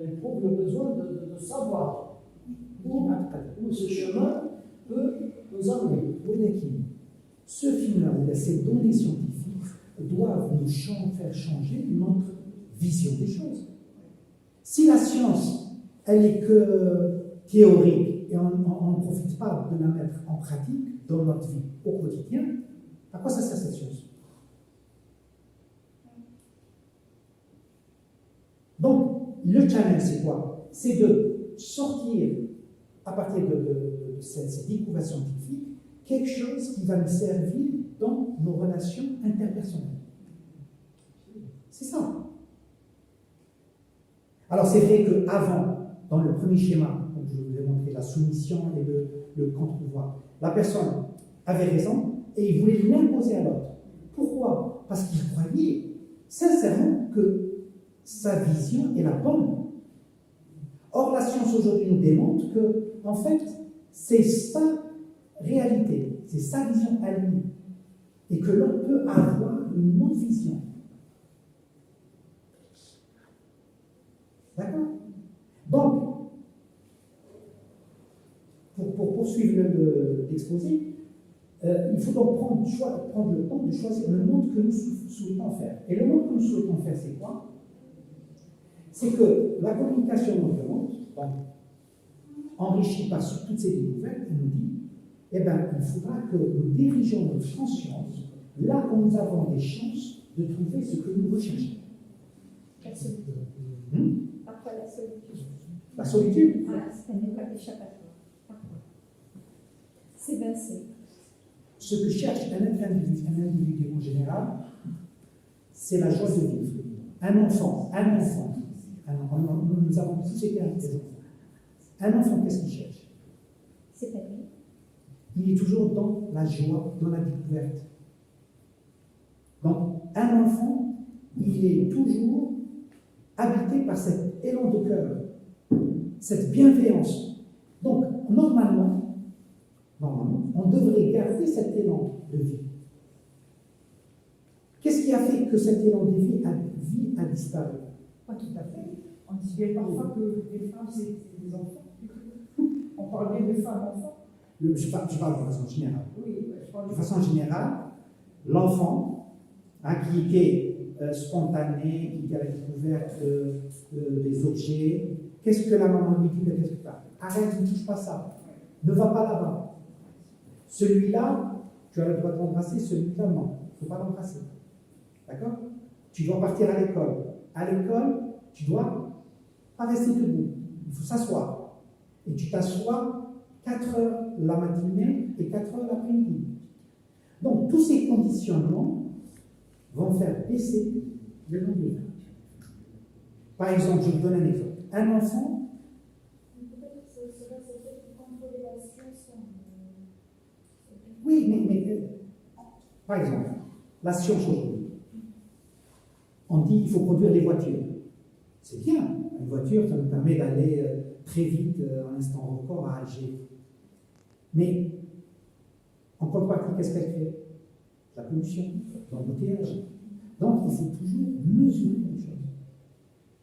éprouve le besoin de savoir où ce chemin peut nous amener. Ce film-là, ces données scientifiques doivent nous faire changer notre vision des choses. Si la science, elle est que théorique et on ne profite pas de la mettre en pratique dans notre vie au quotidien, à quoi ça sert cette science? Donc, le challenge, c'est quoi? C'est de sortir, à partir de cette découverte scientifique, quelque chose qui va nous servir dans nos relations interpersonnelles. C'est ça. Alors, c'est vrai qu'avant, dans le premier schéma, comme je vous ai montré, la soumission et le contre-pouvoir, la personne avait raison et il voulait l'imposer à l'autre. Pourquoi? Parce qu'il croyait sincèrement que sa vision est la bonne. Or, la science aujourd'hui nous démontre que, en fait, c'est sa réalité, c'est sa vision à lui, et que l'on peut avoir une autre vision. D'accord? Donc, pour poursuivre l'exposé, il faut donc prendre le temps de choisir le monde que nous souhaitons faire. Et le monde que nous souhaitons faire, c'est quoi? C'est que la communication non violente, donc, enrichie par toutes ces découvertes, elle nous dit, eh bien, il faudra que nous dirigeons notre conscience là où nous avons des chances de trouver ce que nous recherchons. La solitude. Parfois la solitude. La solitude? Voilà, c'est un échappatoire. Parfois. S'évincer. Ce que cherche un individu en général, c'est la joie de vivre. Un enfant, nous avons tous été des enfants. Un enfant, qu'est-ce qu'il cherche? C'est-à-dire? Il est toujours dans la joie, dans la découverte. Donc, un enfant, il est toujours habité par cet élan de cœur, cette bienveillance. Donc, normalement, on devrait garder cet élan de vie. Qu'est-ce qui a fait que cet élan de vie a disparu? Pas tout à fait. On dit bien parfois que les femmes, c'est des enfants. On parle bien de femmes-enfants. Je parle de façon générale. Oui, je parle de façon générale, l'enfant, qui était spontané, qui était à la découverte des objets, qu'est-ce que la maman lui dit? Qu'est-ce que tu as? Arrête, ne touche pas ça. Ne va pas là-bas. Celui-là, tu as le droit de l'embrasser, celui-là, non. Il ne faut pas l'embrasser. D'accord? Tu dois partir à l'école. À l'école, tu dois pas rester debout. Il faut s'asseoir. Et tu t'assois 4 heures la matinée et 4 heures l'après-midi. Donc, tous ces conditionnements vont faire baisser le nombre de vie. Par exemple, je vous donne un exemple. Un enfant. Peut-être que ce serait ce fait de contrôler la science. Oui, mais par exemple, la science aujourd'hui. On dit qu'il faut produire des voitures. C'est bien. Une voiture, ça nous permet d'aller très vite, en instant record, à Alger. Mais, en contrepartie, qu'est-ce qu'elle fait? La pollution, l'embouteillage. Donc, il faut toujours mesurer les choses.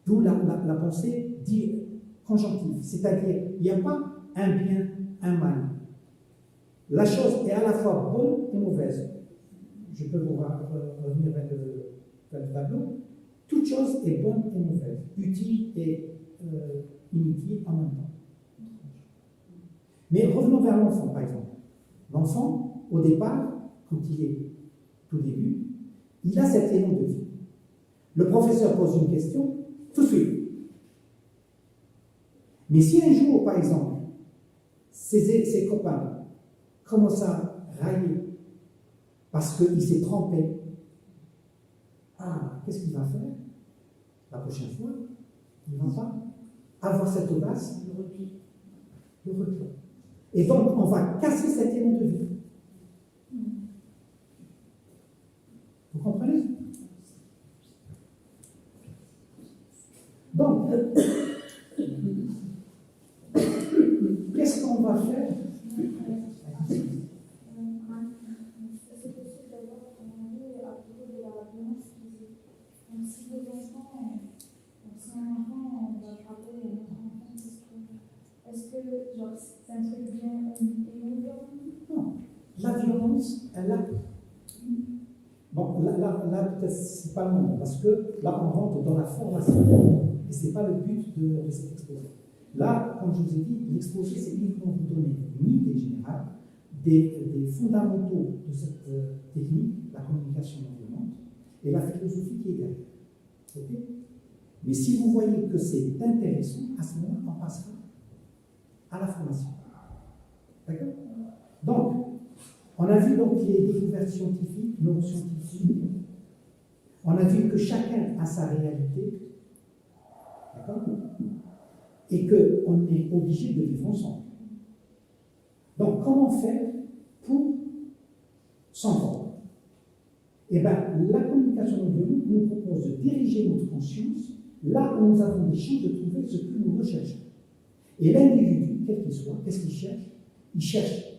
D'où la pensée dit conjonctive. C'est-à-dire, il n'y a pas un bien, un mal. La chose est à la fois bonne et mauvaise. Je peux vous revenir vers le tableau. Toute chose est bonne et mauvaise, utile et inutile en même temps. Mais revenons vers l'enfant, par exemple. L'enfant, au départ, quand il est tout début, il a cet élan de vie. Le professeur pose une question, tout de suite. Mais si un jour, par exemple, ses copains commencent à railler parce qu'il s'est trompé, qu'est-ce qu'il va faire? La prochaine fois, il ne va pas avoir cette audace, le repli. Et donc, on va casser cet élan de vie. Vous comprenez? Donc, qu'est-ce qu'on va faire? C'est possible d'avoir un avis à propos de la violence physique. Donc, si les enfants, si un enfant va frapper un autre enfant, est-ce que c'est un truc bien et non violent? Non. La violence, elle a. Bon, là peut-être c'est pas le moment, parce que là, on rentre dans la formation, et ce n'est pas le but de cet exposé. Là, comme je vous ai dit, l'exposé, c'est uniquement vous donner une idée générale des fondamentaux de cette technique, la communication non violente, et la philosophie qui est derrière. Okay? Mais si vous voyez que c'est intéressant, à ce moment-là, on passera à la formation. D'accord? Donc, on a vu donc les découvertes scientifiques, neuroscientifiques. On a vu que chacun a sa réalité. D'accord? Et qu'on est obligé de vivre ensemble. Donc, comment faire pour s'entendre? Eh bien, la communication non violente nous propose de diriger notre conscience là où nous avons des chances de trouver ce que nous recherchons. Et l'individu, quel qu'il soit, qu'est-ce qu'il cherche? Il cherche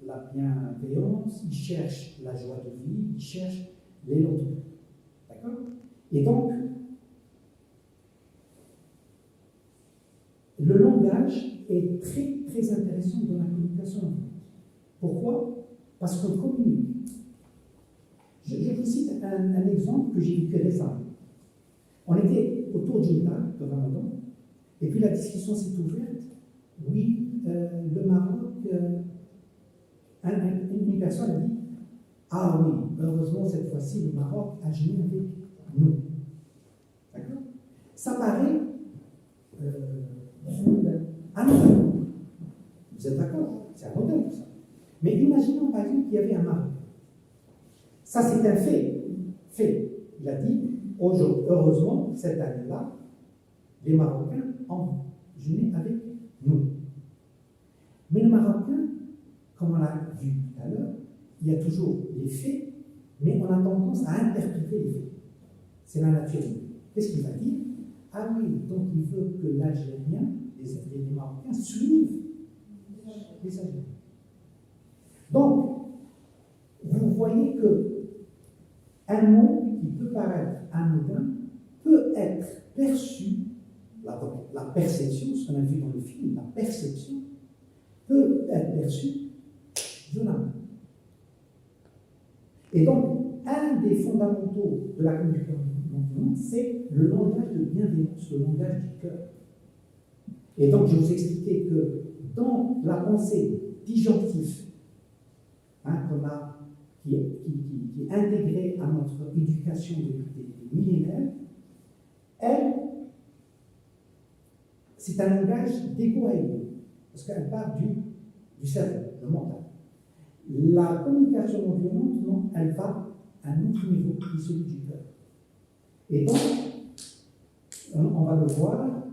la bienveillance, il cherche la joie de vie, il cherche l'élan de vie. D'accord? Et donc, le langage est est très, très intéressante dans la communication. Pourquoi? Parce qu'on communique. Je vous cite un exemple que j'ai vécu récemment. On était autour d'une table de Ramadan, et puis la discussion s'est ouverte. Oui, le Maroc, une personne a dit: ah oui, heureusement cette fois-ci le Maroc a jeûné avec nous. D'accord? Ça paraît anodin. Vous êtes d'accord? C'est anodin tout ça. Mais imaginons par exemple qu'il y avait un Maroc. Ça c'est un fait. Il a dit: heureusement, cette année-là, les Marocains ont jeûné avec nous. Mais le Marocain, comme on l'a vu tout à l'heure, il y a toujours les faits, mais on a tendance à interpréter les faits. C'est la nature humaine. Qu'est-ce qu'il va dire? Ah oui, donc il veut que l'Algérien, les Marocains, suivent les Algériens. Donc, vous voyez que un mot qui peut paraître anodin peut être perçu, la perception, ce qu'on a vu dans le film, la perception peut être perçue violemment. Et donc, un des fondamentaux de la communication, c'est le langage de bienveillance, le langage du cœur. Et donc, je vous expliquais que dans la pensée disjonctive, qui est intégrée à notre éducation depuis des millénaires, c'est un langage d'ego à ego, parce qu'elle part du cerveau, le mental. La communication non violente, non, elle va à un autre niveau, qui est celui du cœur. Et donc, on va le voir.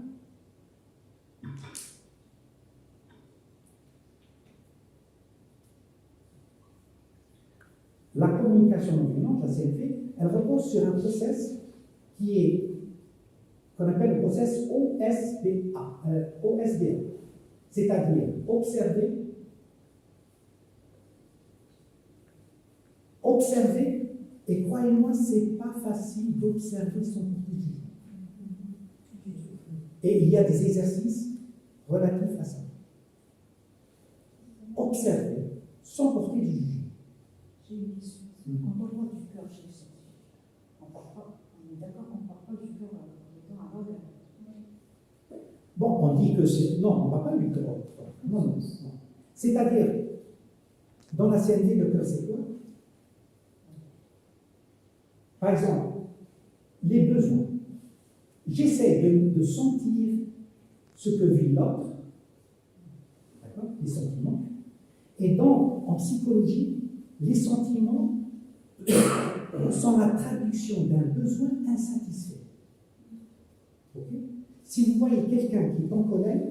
La communication non violente, la CNV, elle repose sur un process qu'on appelle le process OSDA, c'est-à-dire observer, et croyez-moi, c'est pas facile d'observer son quotidien. Et il y a des exercices relatifs à ça. Observer sans porter du jugement. J'ai une question. Quand on parle du cœur chez les scientifiques, on est d'accord qu'on ne parle pas du cœur en étant aveugle. Bon, on dit que c'est. Non, on ne parle pas du cœur. Non. C'est-à-dire, dans la CNV, le cœur, c'est quoi? Par exemple, les besoins. J'essaie de sentir ce que vit l'autre, d'accord? Les sentiments. Et donc, en psychologie, les sentiments sont la traduction d'un besoin insatisfait. Okay? Si vous voyez quelqu'un qui est en colère,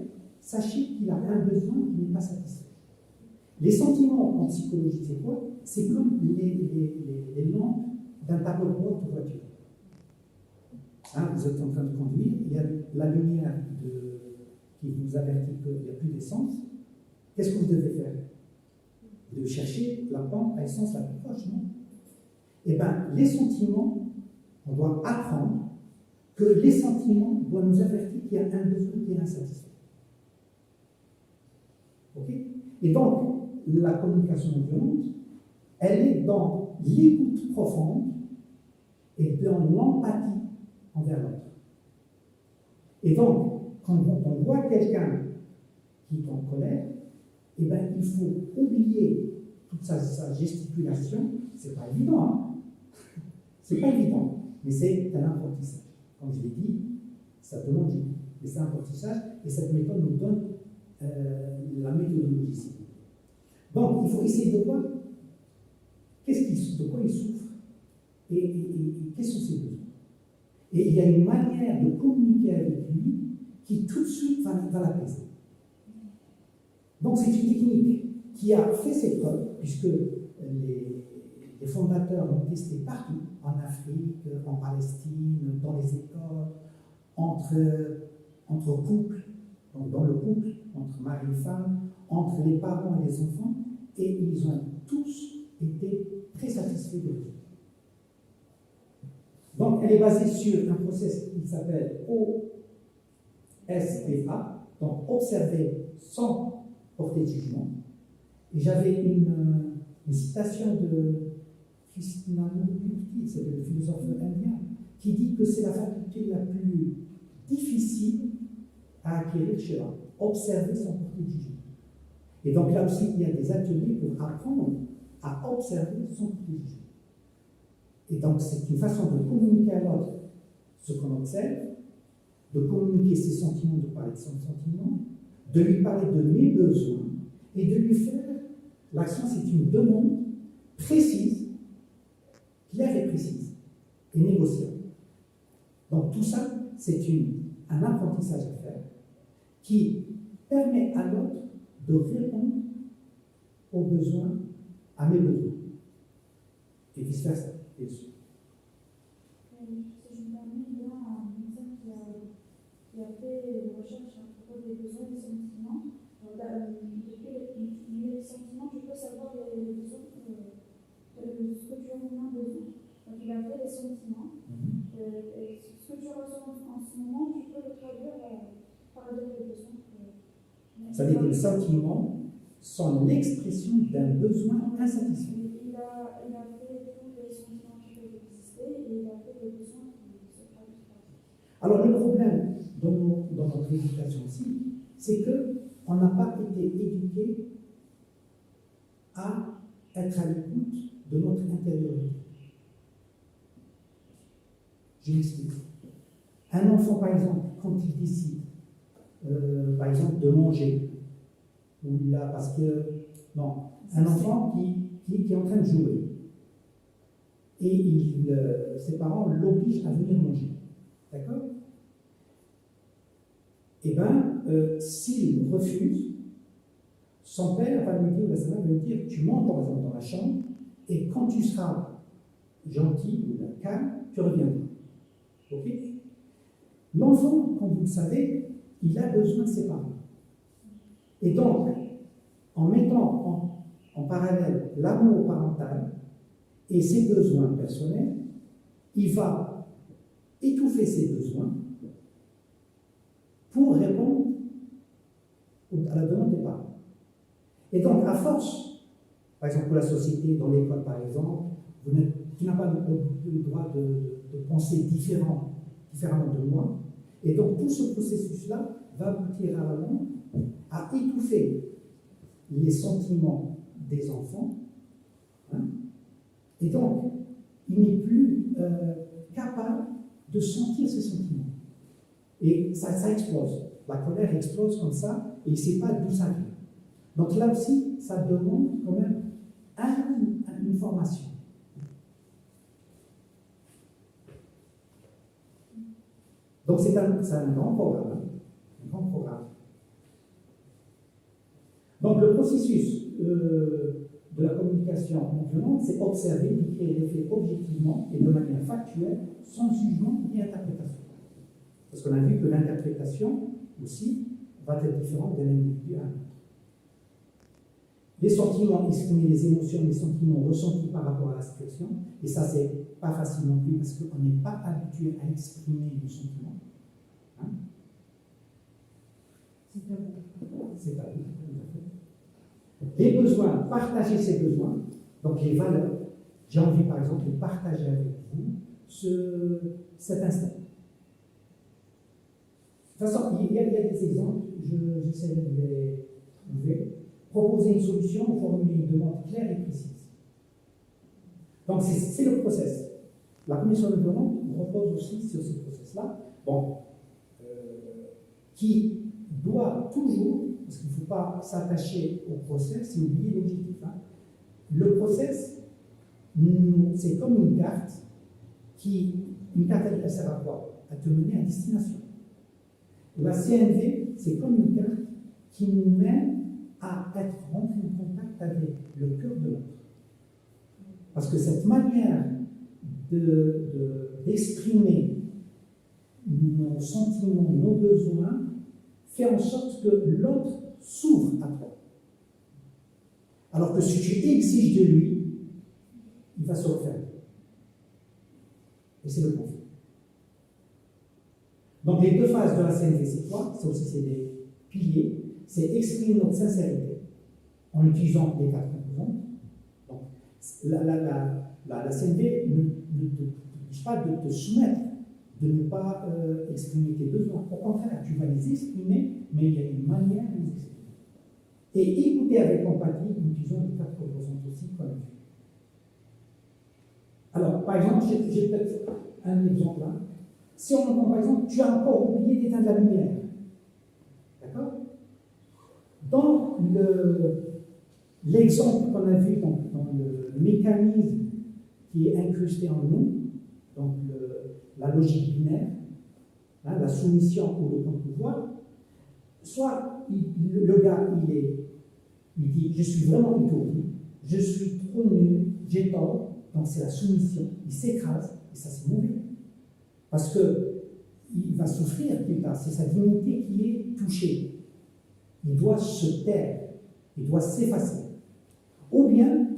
sachez qu'il a un besoin qui n'est pas satisfait. Les sentiments en psychologie, c'est quoi? C'est comme les lampes d'un tableau de bord de voiture. Vous êtes en train de conduire, il y a la lumière qui vous avertit qu'il n'y a plus d'essence. Qu'est-ce que vous devez faire? Vous devez chercher la pompe à essence la plus proche, non? Eh bien, les sentiments, on doit apprendre que les sentiments doivent nous avertir qu'il y a un besoin qui est insatisfait. Ok? Et donc, la communication non violente, elle est dans l'écoute profonde et dans l'empathie envers l'autre. Et donc, quand on voit quelqu'un qui est en colère, eh bien, il faut oublier toute sa gesticulation. C'est pas évident, hein? C'est pas évident, mais c'est un apprentissage. Comme je l'ai dit, ça demande du temps, mais c'est un apprentissage, et cette méthode nous donne la méthodologie. Donc, il faut essayer de voir de quoi il souffre et quels sont ses besoins. Et il y a une manière de communiquer avec lui qui tout de suite va l'apaiser. Donc, c'est une technique qui a fait ses preuves, puisque les fondateurs l'ont testé partout, en Afrique, en Palestine, dans les écoles, entre couples, donc dans le couple, entre mari et femme, entre les parents et les enfants, et ils ont tous été très satisfaits de lui. Donc, elle est basée sur un process qui s'appelle OSDA, donc observer sans porter de jugement. Et j'avais une citation de Krishnamurti, c'est le philosophe indien, qui dit que c'est la faculté la plus difficile à acquérir chez l'homme, observer sans porter de jugement. Et donc là aussi, il y a des ateliers pour apprendre à observer sans porter de jugement. Et donc c'est une façon de communiquer à l'autre ce qu'on observe, de communiquer ses sentiments, de parler de son sentiment, de lui parler de mes besoins et de lui faire, l'action c'est une demande précise, claire et précise, et négociable. Donc tout ça, c'est un apprentissage à faire qui permet à l'autre de répondre aux besoins, à mes besoins, et vice-versa, bien sûr. Si je me permets, il y a un médecin qui a fait une recherche à propos des besoins et des sentiments. Depuis les sentiments, tu peux savoir les besoins, ce que tu as vraiment besoin. Donc il a fait les sentiments. Et ce que tu ressens en ce moment, tu peux le traduire par les besoins. Ça veut dire que les sentiments sont l'expression d'un besoin insatisfait. Il a fait tous les sentiments qui peuvent exister et il a fait des besoins qui se traduisent par. Alors le problème dans notre éducation aussi, c'est qu'on n'a pas été éduqué à être à l'écoute de notre intériorité. Je m'explique. Un enfant, par exemple, quand il décide, par exemple, de manger, ou là, parce que, non, un enfant qui est en train de jouer, et ses parents l'obligent à venir manger. D'accord? Eh bien, s'il refuse, son père va lui dire, ou la sa mère va lui dire, tu montes par exemple dans la chambre, et quand tu seras gentil ou calme, tu reviendras. Ok? L'enfant, comme vous le savez, il a besoin de ses parents. Et donc, en mettant en parallèle l'amour parental et ses besoins personnels, il va étouffer ses besoins pour répondre à la demande des parents. Et donc, à force, par exemple pour la société, dans l'école par exemple, tu n'as pas le droit de penser différemment de moi. Et donc, tout ce processus-là va aboutir à la longue à étouffer les sentiments des enfants. Hein? Et donc, il n'est plus capable de sentir ses sentiments. Et ça explose. La colère explose comme ça, et il ne sait pas d'où ça vient. Donc là aussi, ça demande quand même une formation. Donc c'est un grand programme. Un grand programme. Donc le processus de la communication non violente, c'est observer, décrire les faits objectivement et de manière factuelle, sans jugement ni interprétation. Parce qu'on a vu que l'interprétation aussi va être différente d'un individu à un autre. Les sentiments exprimés, les émotions, les sentiments ressentis par rapport à la situation, et ça c'est pas facile non plus parce qu'on n'est pas habitué à exprimer nos sentiments. Hein? C'est tabou. Les besoins, partager ces besoins, donc les valeurs. J'ai envie par exemple de partager avec vous cet instant. De toute façon, il y a des exemples, j'essaie de les trouver. Proposer une solution ou formuler une demande claire et précise. Donc, c'est le process. La commission de demande repose aussi sur ce process-là, qui doit toujours, parce qu'il ne faut pas s'attacher au process et oublier l'objectif. Hein. Le process, c'est comme une carte elle sert à quoi? À te mener à destination. La CNV, c'est comme une carte qui nous mène à être rentré en contact avec le cœur de l'autre. Parce que cette manière d'exprimer nos sentiments, nos besoins, fait en sorte que l'autre s'ouvre à toi. Alors que si tu exiges de lui, il va se refermer. Et c'est le conflit. Donc les deux phases de la CNV, c'est quoi? C'est aussi des piliers. c'est exprimer notre sincérité en utilisant les 4 composantes. Donc, la CNV ne t'oblige pas de te soumettre, de ne pas exprimer tes besoins. Au contraire, tu vas les exprimer, mais il y a une manière de les exprimer. Et écouter avec empathie en utilisant les 4 composantes aussi qu'on a vu. Alors, par exemple, j'ai peut-être un exemple là. Si on prend par exemple, tu as encore oublié d'éteindre la lumière. D'accord? Dans l'exemple qu'on a vu dans le mécanisme qui est incrusté en nous, donc la logique binaire, hein, la soumission ou le contre-pouvoir, soit le gars, il dit je suis vraiment étourdi, je suis trop nul, j'ai tort, donc c'est la soumission, il s'écrase, et ça c'est mauvais. Parce qu'il va souffrir plus tard, c'est sa dignité qui est touchée. Il doit se taire, il doit s'effacer. Ou bien,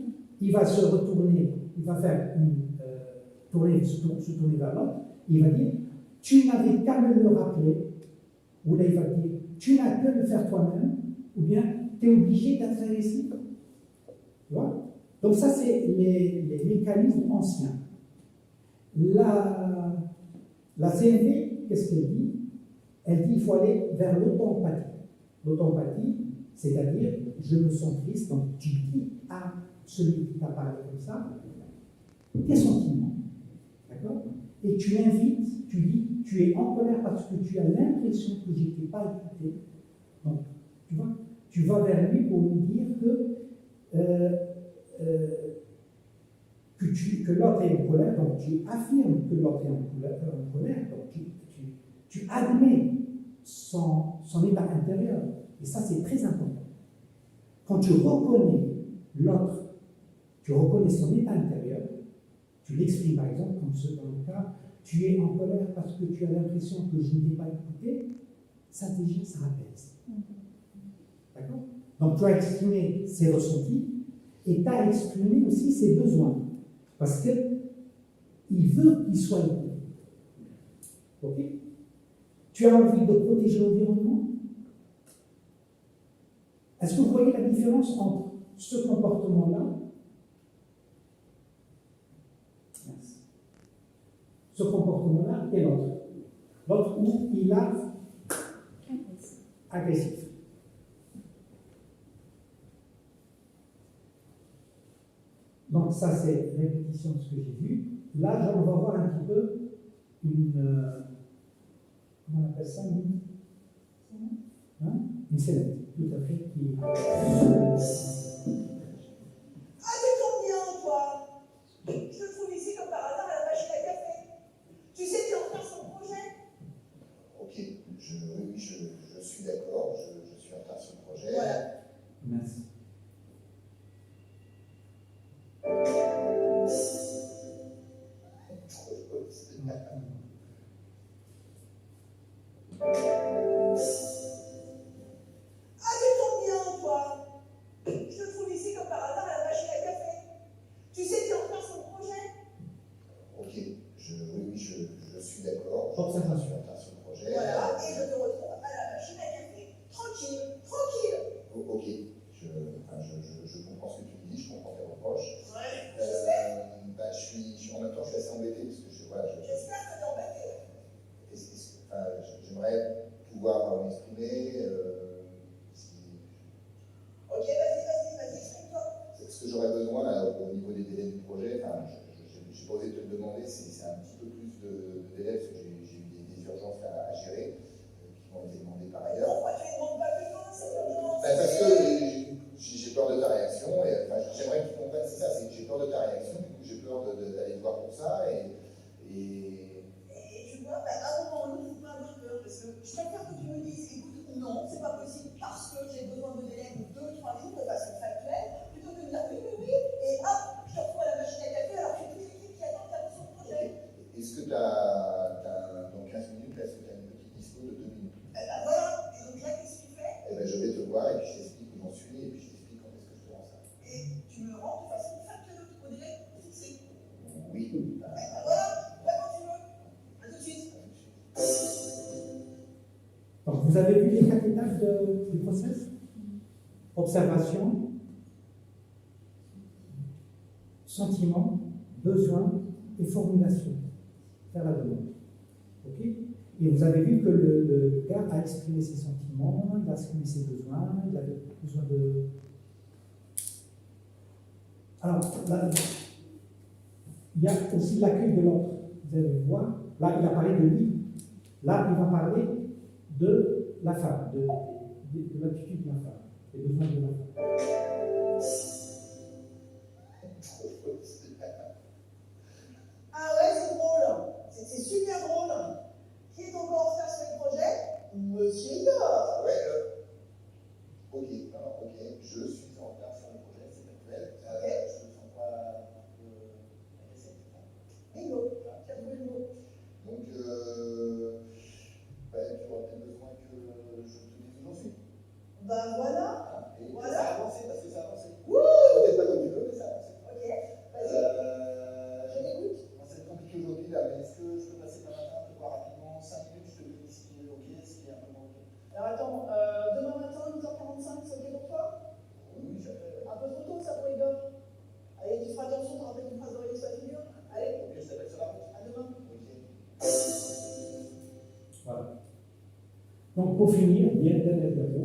il va se retourner, il va faire se tourner vers l'autre, il va dire, tu n'avais qu'à me le rappeler, ou là il va dire, tu n'as que le faire toi-même, ou bien, tu es obligé d'être ici. Tu vois? Donc ça, c'est les mécanismes anciens. La CNV, qu'est-ce qu'elle dit? Elle dit qu'il faut aller vers l'auto-empathie. L'auto-empathie, c'est-à-dire, je me sens triste, donc tu dis à celui qui t'a parlé comme ça, tes sentiments. D'accord? Et tu l'invites, tu dis, tu es en colère parce que tu as l'impression que je ne t'ai pas écouté. Donc, tu vois, tu vas vers lui pour lui dire que l'autre est en colère, donc tu affirmes que l'autre est en colère, donc tu admets son état intérieur. Et ça, c'est très important. Quand tu reconnais l'autre, tu reconnais son état intérieur, tu l'exprimes par exemple, comme dans le cas, tu es en colère parce que tu as l'impression que je ne t'ai pas écouté, ça déjà, ça apaise. D'accord? Donc tu as exprimé ses ressentis et tu as exprimé aussi ses besoins. Parce qu'il veut qu'il soit écouté. Ok? Tu as envie de protéger l'environnement? Est-ce que vous voyez la différence entre ce comportement-là, ce comportement-là et l'autre? L'autre où il a agressif. Donc ça, c'est répétition de ce que j'ai vu. Là, on va voir un petit peu comment on appelle ça, une scénette, tout à fait, qui... Ah, tu tombes bien, toi. Je te trouve ici comme par hasard à la machine à café. Tu sais, tu es en retard sur le projet. Ok, oui, je suis d'accord, je suis en retard sur le projet. Voilà. Merci. Ah, tu tombes bien, toi. Je te trouve ici comme par hasard à la machine à café. Tu sais, tu es en retard sur le projet. Ok, oui, je suis d'accord, je Observation. suis en retard sur le projet. Voilà, et je te retrouve à la machine à café. Tranquille, tranquille. Ok, je comprends ce que tu me dis, je comprends tes reproches. Ouais, j'espère. En même temps, je suis assez embêté parce que J'espère que t'es embêté. j'aimerais pouvoir m'exprimer. Ok, vas-y, exprime-toi. Ce que j'aurais besoin là, au niveau des délais du projet, j'ai pas osé te le demander, c'est un petit peu plus de délais parce que j'ai eu des urgences à gérer qui m'ont été demandées par ailleurs. Pourquoi tu ne demandes pas plus loin, cette urgence? Parce que j'ai peur de ta réaction, et j'aimerais qu'ils comprennent, c'est ça, c'est que j'ai peur de ta réaction, du coup j'ai peur d'aller te voir pour ça, et tu vois, à un moment ou l'autre, il ne faut pas avoir peur, parce que je préfère que tu me dises, écoute, non, c'est pas possible parce que j'ai besoin de délai de 2-3 jours de façon factuelle, plutôt que de dire oui, et hop, je te retrouve à la machine à café alors que j'ai toute l'équipe qui attend ta sur le projet. est-ce que dans 15 minutes, est-ce que tu as une petite dispo de 2 minutes? Eh ben voilà, et donc là, qu'est-ce que tu fais? Eh ben, je vais te voir, et puis je t'explique où j'en suis, et puis je t'explique quand est-ce que je te rends ça. Et tu me le rends de façon factuelle au délai fixé. Oui. Eh ben voilà, va quand tu veux. À tout de suite. Donc vous avez vu les 4 étapes du process? Observation, sentiment, besoin et formulation. Faire la demande. Ok? Et vous avez vu que le gars a exprimé ses sentiments, il a exprimé ses besoins, il avait besoin de. Alors, là, il y a aussi l'accueil de l'autre. Vous allez voir, là, il a parlé de lui. Là, il va parler de la femme, de l'attitude de la femme, des besoins de la femme. Ah ouais, c'est drôle. C'est super drôle. Qui est encore en retard sur les projets? Monsieur Igor. Ouais, ok, alors, ok, je suis en retard sur le projet, c'est actuel. Je ne sens pas un peu agressé. Bingo, tu as trouvé le mot. Donc, tu auras peut-être besoin que je te dise où j'en suis. Ben voilà. Et Voilà. ça a avancé, parce que ça a avancé. Wouh! Peut-être pas comme tu veux, mais ça a avancé. Ok, vas-y. Je t'écoute. Bon, c'est compliqué aujourd'hui, là, mais est-ce que je peux passer demain matin, te voir rapidement, 5 minutes, je te dis si ok, s'il y a un peu moins ok. Alors attends, demain matin, 12h45, c'est ok pour toi? Oui, j'appelle. Un peu trop tôt, ça pour Igor. Allez, tu feras attention, tu rappelles une phrase d'oreiller sur la figure. Allez, Ok, je t'appelle sur la route. à demain. Ok. Voilà. Donc, pour finir, bien dernier diapo,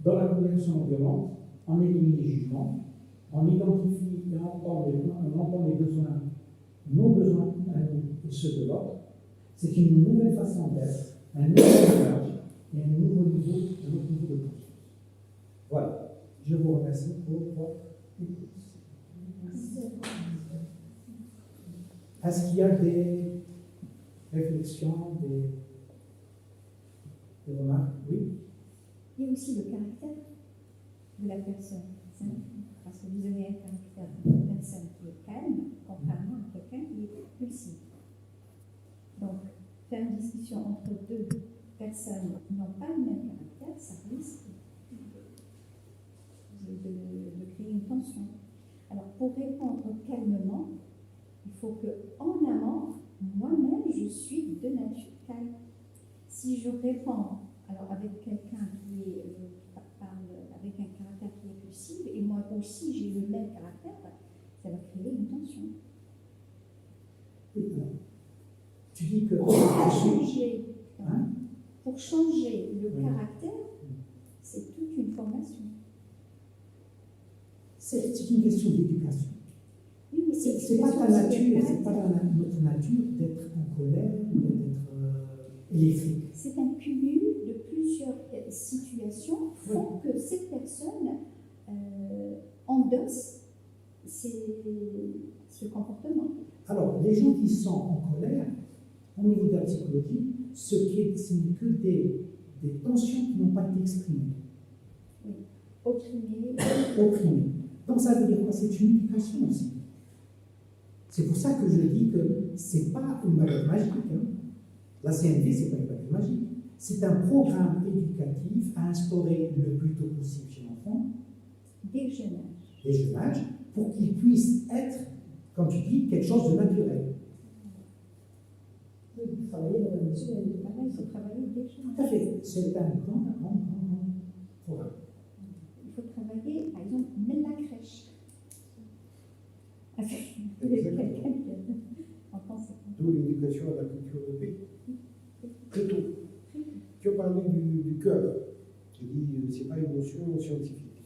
dans la communication non violente, on élimine les jugements, on identifie et on entend les besoins, nos besoins à nous et ceux de l'autre. C'est une nouvelle façon d'être, un nouveau langage et un nouveau niveau de conscience. Voilà. Je vous remercie pour votre écoute. Est-ce qu'il y a des réflexions, des remarques? Oui. Il y a aussi le caractère de la personne. Parce que vous avez un caractère d'une personne qui est calme, contrairement à quelqu'un qui est impulsif. Donc, faire une discussion entre deux personnes qui n'ont pas le même caractère, ça risque de créer une tension. Alors, pour répondre calmement, il faut que, en amont, moi-même, je suis de nature calme. Si je réponds alors avec quelqu'un qui parle avec un caractère qui est impulsif, et moi aussi j'ai le même caractère, ça va créer une tension. Tu dis que Pour changer le caractère, c'est toute une formation. C'est une question d'éducation. Oui, mais C'est pas ta nature, c'est pas notre nature d'être en colère ou d'être électrique. C'est un cumul de plusieurs situations qui font que cette personne endosse ce comportement. Alors, les gens qui sont en colère, au niveau de la psychologie, ce n'est que des tensions qui n'ont pas été exprimées. Oui. Opprimées. Opprimées. Donc ça veut dire quoi? C'est une éducation aussi. C'est pour ça que je dis que ce n'est pas une baguette magique. Hein. La CNV, ce n'est pas une baguette magique. C'est un programme éducatif à instaurer le plus tôt possible chez l'enfant. Dès jeune âge. Dès jeune âge, pour qu'il puisse être, comme tu dis, quelque chose de naturel. Oui, vous travaillez dans la mesure, il faut travailler dès jeune âge. Tout à fait. C'est un grand programme. Il faut travailler, par exemple, même la crèche. Avec quelqu'un qui en conséquence. D'où l'éducation à la culture de paix. Très tôt. Tu as parlé du cœur. Tu dis c'est pas une notion scientifique.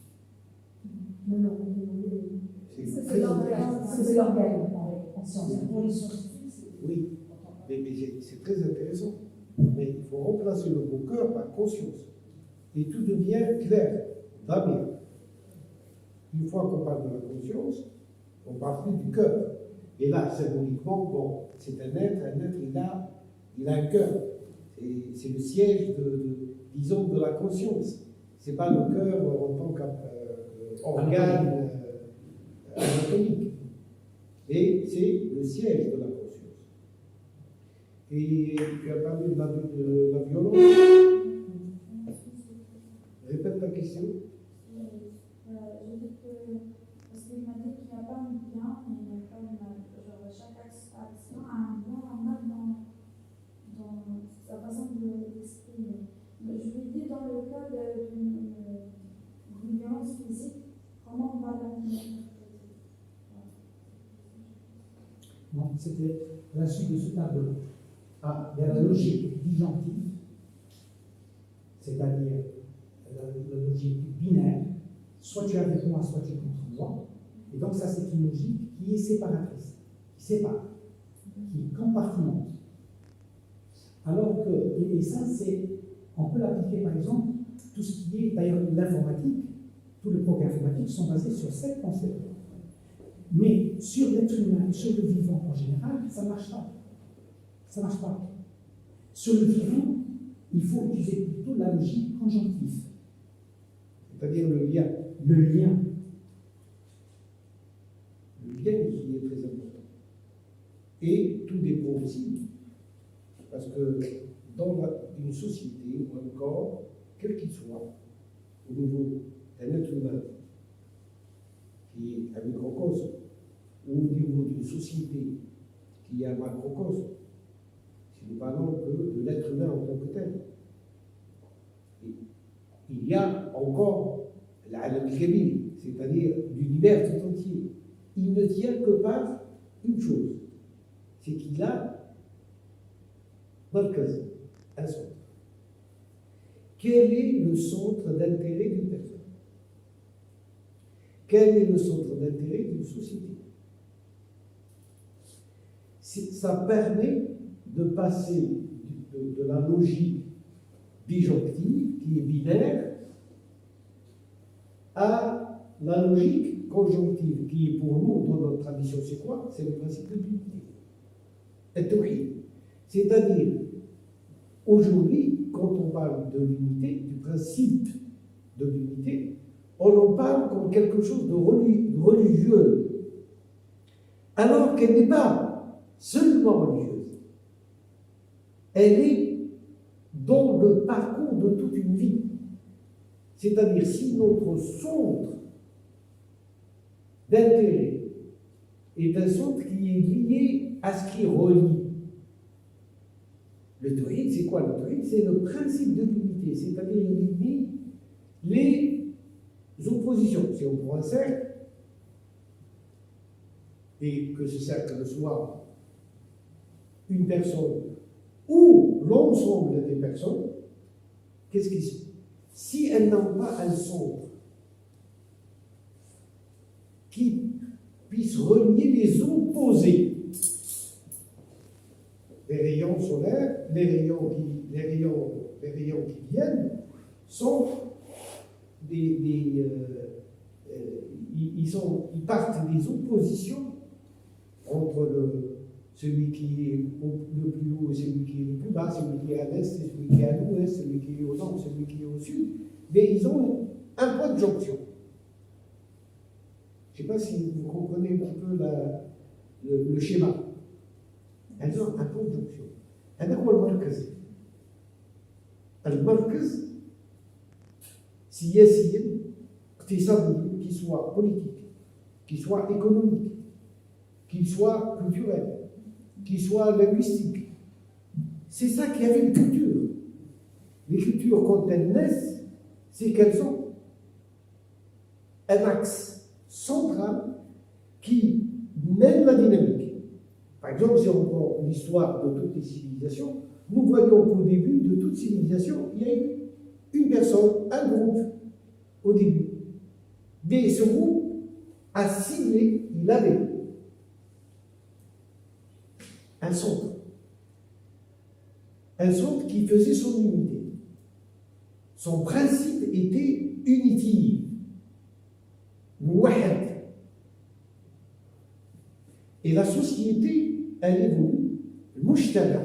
Non, C'est l'organe en sciences. Pour les scientifiques, oui, mais c'est très intéressant. Mais il faut remplacer le mot cœur par conscience. Et tout devient clair, damien. Une fois qu'on parle de la conscience, on parle plus du cœur. Et là, symboliquement, bon, c'est un être, il a un cœur. C'est le siège disons, de la conscience. C'est pas le cœur en tant qu'organe anatomique. Et c'est le siège de la conscience. Et tu as parlé de la violence. Répète ta question. Je dis que, parce qu'il m'a dit qu'il n'y a pas un bien, mais il y a pas genre chaque action a un bien, un mal dans sa façon de l'exprimer. Je lui ai dit dans le cas d'une violence physique, comment on va l'interpréter? Non, c'était la suite de ce tableau. Ah, il y a la logique disjonctive, c'est-à-dire la logique binaire, soit tu es avec moi, soit tu es contre moi. Et donc ça, c'est une logique qui est séparatrice, qui sépare, qui compartimente. Alors que, et ça, on peut l'appliquer par exemple, tout ce qui est, d'ailleurs l'informatique, tous les progrès informatiques sont basés sur cette pensée. Mais sur l'être humain et sur le vivant en général, ça ne marche pas. Ça ne marche pas. Sur le vivant, il faut utiliser plutôt la logique conjonctive, c'est-à-dire le lien. Le lien. Le lien qui est très important. Et tout dépend aussi, parce que dans une société ou un corps, quel qu'il soit, au niveau d'un être humain qui est un microcosme, ou au niveau d'une société qui est un macrocosme, si nous parlons que de l'être humain en tant que tel. Et il y a encore l'Alam al-Kabir, c'est-à-dire l'univers tout entier. Il ne tient que par une chose, c'est qu'il a markaz, un centre. Quel est le centre d'intérêt d'une personne? Quel est le centre d'intérêt d'une société? Ça permet de passer de la logique disjonctive, qui est binaire, à la logique conjonctive, qui est pour nous, dans notre tradition, c'est quoi? C'est le principe de l'unité. C'est-à-dire, aujourd'hui, quand on parle de l'unité, du principe de l'unité, on en parle comme quelque chose de religieux, alors qu'elle n'est pas seulement religieuse. Elle est dans le parcours de toute une vie. C'est-à-dire, si notre centre d'intérêt est un centre qui est lié à ce qui relie. Le tawhid, c'est quoi? Le tawhid, c'est le principe de l'unité, c'est-à-dire il élimine les oppositions. Si on prend un cercle, et que ce cercle soit une personne ou l'ensemble des personnes, qu'est-ce qui se passe? Si elles n'ont pas un centre qui puisse relier les opposés, les rayons solaires, les rayons qui viennent sont ils partent des oppositions entre celui qui est le plus haut et celui qui est le plus bas, celui qui est à l'est, celui qui est à l'ouest, celui qui est au nord, celui qui est au sud, mais ils ont un point de jonction. Je ne sais pas si vous comprenez un peu le schéma. Elles ont un point de jonction. هذا هو المركز. المركز سياسيا اقتصاديا qui soit politique, qui soit économique, qui soit culturel, qui soit linguistique. C'est ça qui a fait une culture. Les cultures, quand elles naissent, c'est qu'elles ont un axe central qui mène la dynamique. Par exemple, si on prend l'histoire de toutes les civilisations, nous voyons qu'au début de toute civilisation, il y a eu une personne, un groupe, au début. Mais ce groupe a ciblé, il avait un centre. Un centre qui faisait son unité. Son principe était unitif. Mouahad. Et la société, elle évolue. Le mujtama,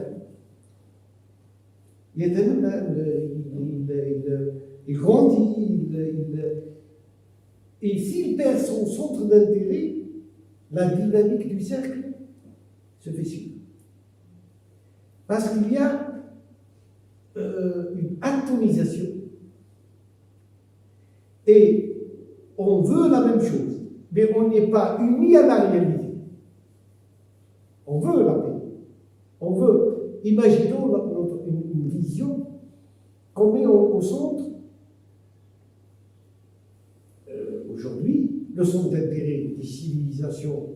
il grandit, et s'il perd son centre d'intérêt, la dynamique du cercle se fait suivre. Parce qu'il y a une atomisation. Et on veut la même chose, mais on n'est pas unis à la réalité. On veut la paix. On veut, imaginons une vision qu'on met au centre, aujourd'hui, le centre d'intérêt des civilisations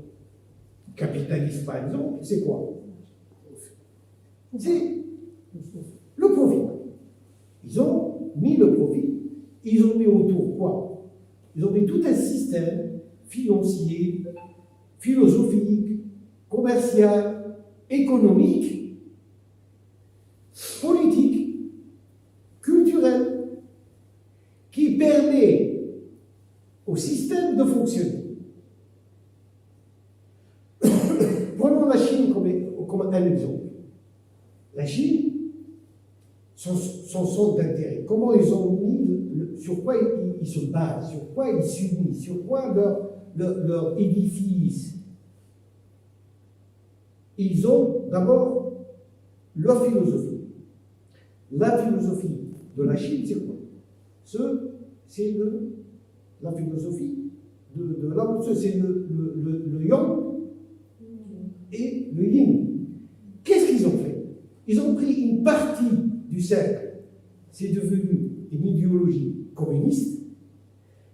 capitalistes, par exemple, c'est quoi? C'est le profit. Ils ont mis le profit, ils ont mis autour quoi? Ils ont mis tout un système financier, philosophique, commercial, économique, politique, culturel, qui permet au système de fonctionner. Prenons la Chine comme un exemple. La Chine, son centre d'intérêt, comment ils ont mis, sur quoi ils se basent, sur quoi ils s'unissent, sur quoi leur édifice. Ils ont d'abord leur philosophie. La philosophie de la Chine, c'est quoi? C'est la philosophie de Lao Tzu, c'est le yang et le yin. Qu'est-ce qu'ils ont fait? Ils ont pris une partie du cercle, c'est devenu une idéologie communiste,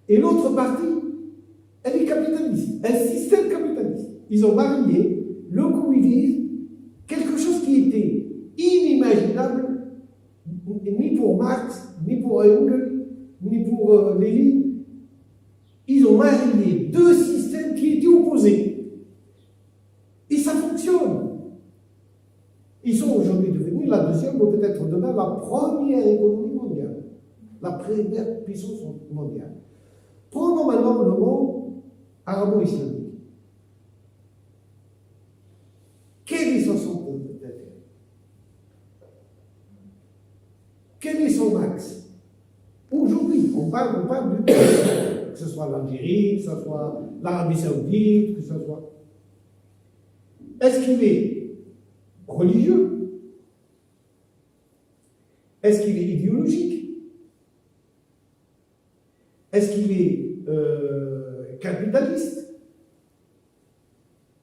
et l'autre partie, elle est capitaliste, un système capitaliste. Ils ont marié le communisme, quelque chose qui était inimaginable, ni pour Marx, ni pour Engels, ni pour Lénine. Ils ont marié deux systèmes qui étaient opposés. Et ça fonctionne. Ils sont aujourd'hui devenus la deuxième, ou peut-être demain, la première économie mondiale, la première puissance mondiale. Prenons maintenant le monde arabo-islamique. Quel est son centre d'intérêt? Quel est son axe? Aujourd'hui, on parle du que ce soit l'Algérie, que ce soit l'Arabie Saoudite, que ce soit. Est-ce qu'il est religieux? Est-ce qu'il est idéologique? Est-ce qu'il est capitaliste?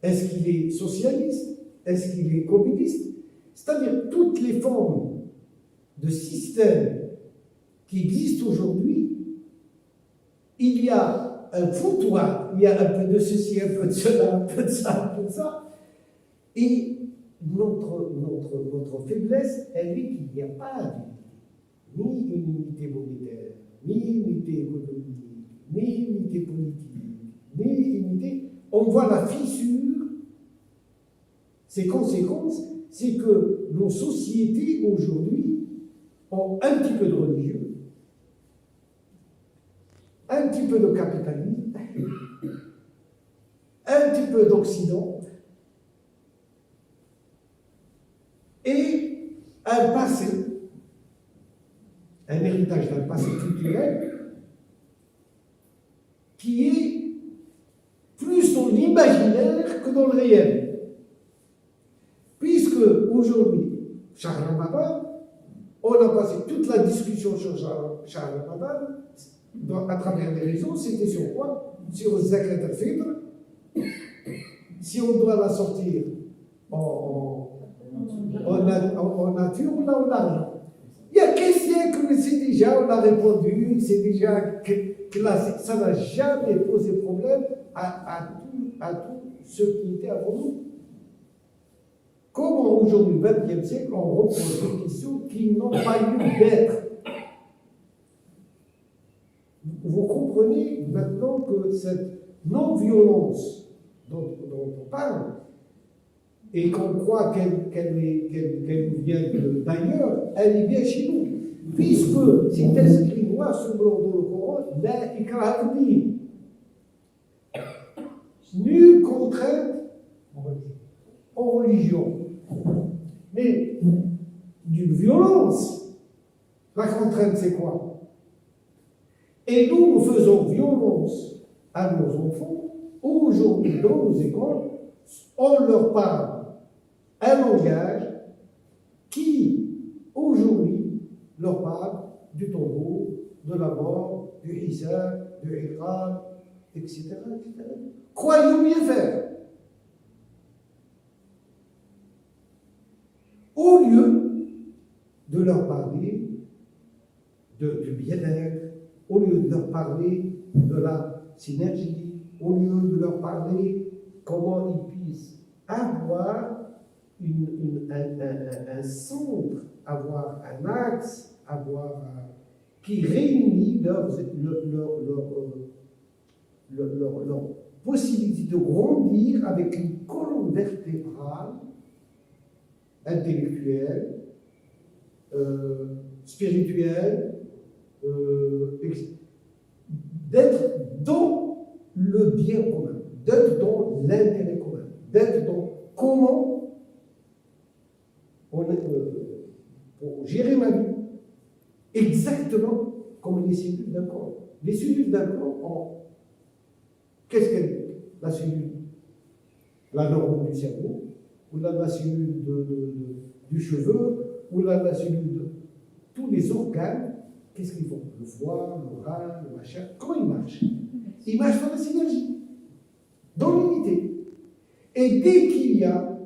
Est-ce qu'il est socialiste? Est-ce qu'il est communiste? C'est-à-dire toutes les formes de systèmes qui existent aujourd'hui, il y a un foutoir, il y a un peu de ceci, un peu de cela, un peu de ça, un peu de ça. Et notre faiblesse, elle est qu'il n'y a pas d'unité, ni une unité monétaire, ni une unité économique, ni une unité politique, ni une unité. On voit la fissure. Ses conséquences, c'est que nos sociétés aujourd'hui ont un petit peu de religieux, un petit peu de capitalisme, un petit peu d'Occident, et un passé, un héritage d'un passé culturel qui est plus dans l'imaginaire que dans le réel. Puisque aujourd'hui, Shahr Ramadan, on a passé toute la discussion sur Shahr Ramadan à travers les réseaux, c'était sur quoi? Sur Zakat al-Fitr, si on doit la sortir en nature ou en argent. Il y a quelques siècles, c'est déjà, on a répondu, c'est déjà classé. Ça n'a jamais posé problème à tous ceux qui étaient avant nous. Comment aujourd'hui, au XXe siècle, on repose des questions qui n'ont pas eu d'être? Vous comprenez maintenant que cette non-violence dont on parle, et qu'on croit qu'elle nous vient d'ailleurs, elle est bien chez nous. Puisque c'est inscrit noir sur blanc dans le Coran, la ikraha fi-din. Nulle contrainte en religion. Mais d'une violence. La contrainte, c'est quoi? Et nous faisons violence à nos enfants. Aujourd'hui, dans nos écoles, on leur parle un langage qui, aujourd'hui, leur parle du tombeau, de la mort, du hisab, du iqab, etc., etc. Croyons bien faire. Au lieu de leur parler du bien-être, au lieu de leur parler de la synergie, au lieu de leur parler comment ils puissent avoir un centre, avoir un axe, qui réunit leur possibilité de grandir avec une colonne vertébrale, intellectuelle, spirituelle, d'être dans le bien commun, d'être dans l'intérêt commun, d'être dans comment pour gérer ma vie exactement comme les cellules d'un corps. Les cellules d'un corps, qu'est-ce qu'elles sont? La cellule, la neurone du cerveau, ou la cellule du cheveu, ou la cellule de tous les organes. Qu'est-ce qu'ils font? Le foie, le rein, le machin. Comment ils marchent? Ils marchent dans la synergie, dans l'unité. Et dès qu'il y a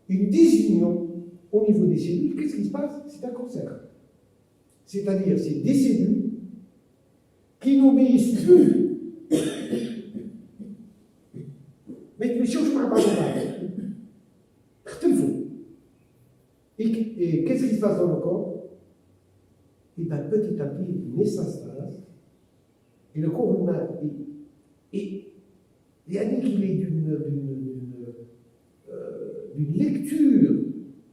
une désunion au niveau des cellules, qu'est-ce qui se passe? C'est un cancer. C'est-à-dire, c'est des cellules qui n'obéissent plus. Mais les choses ne sont pas Et qu'est-ce qui se passe dans le corps? Et bien, petit à petit, une naissance passe, et le corps humain il y a qu'il est d'une lecture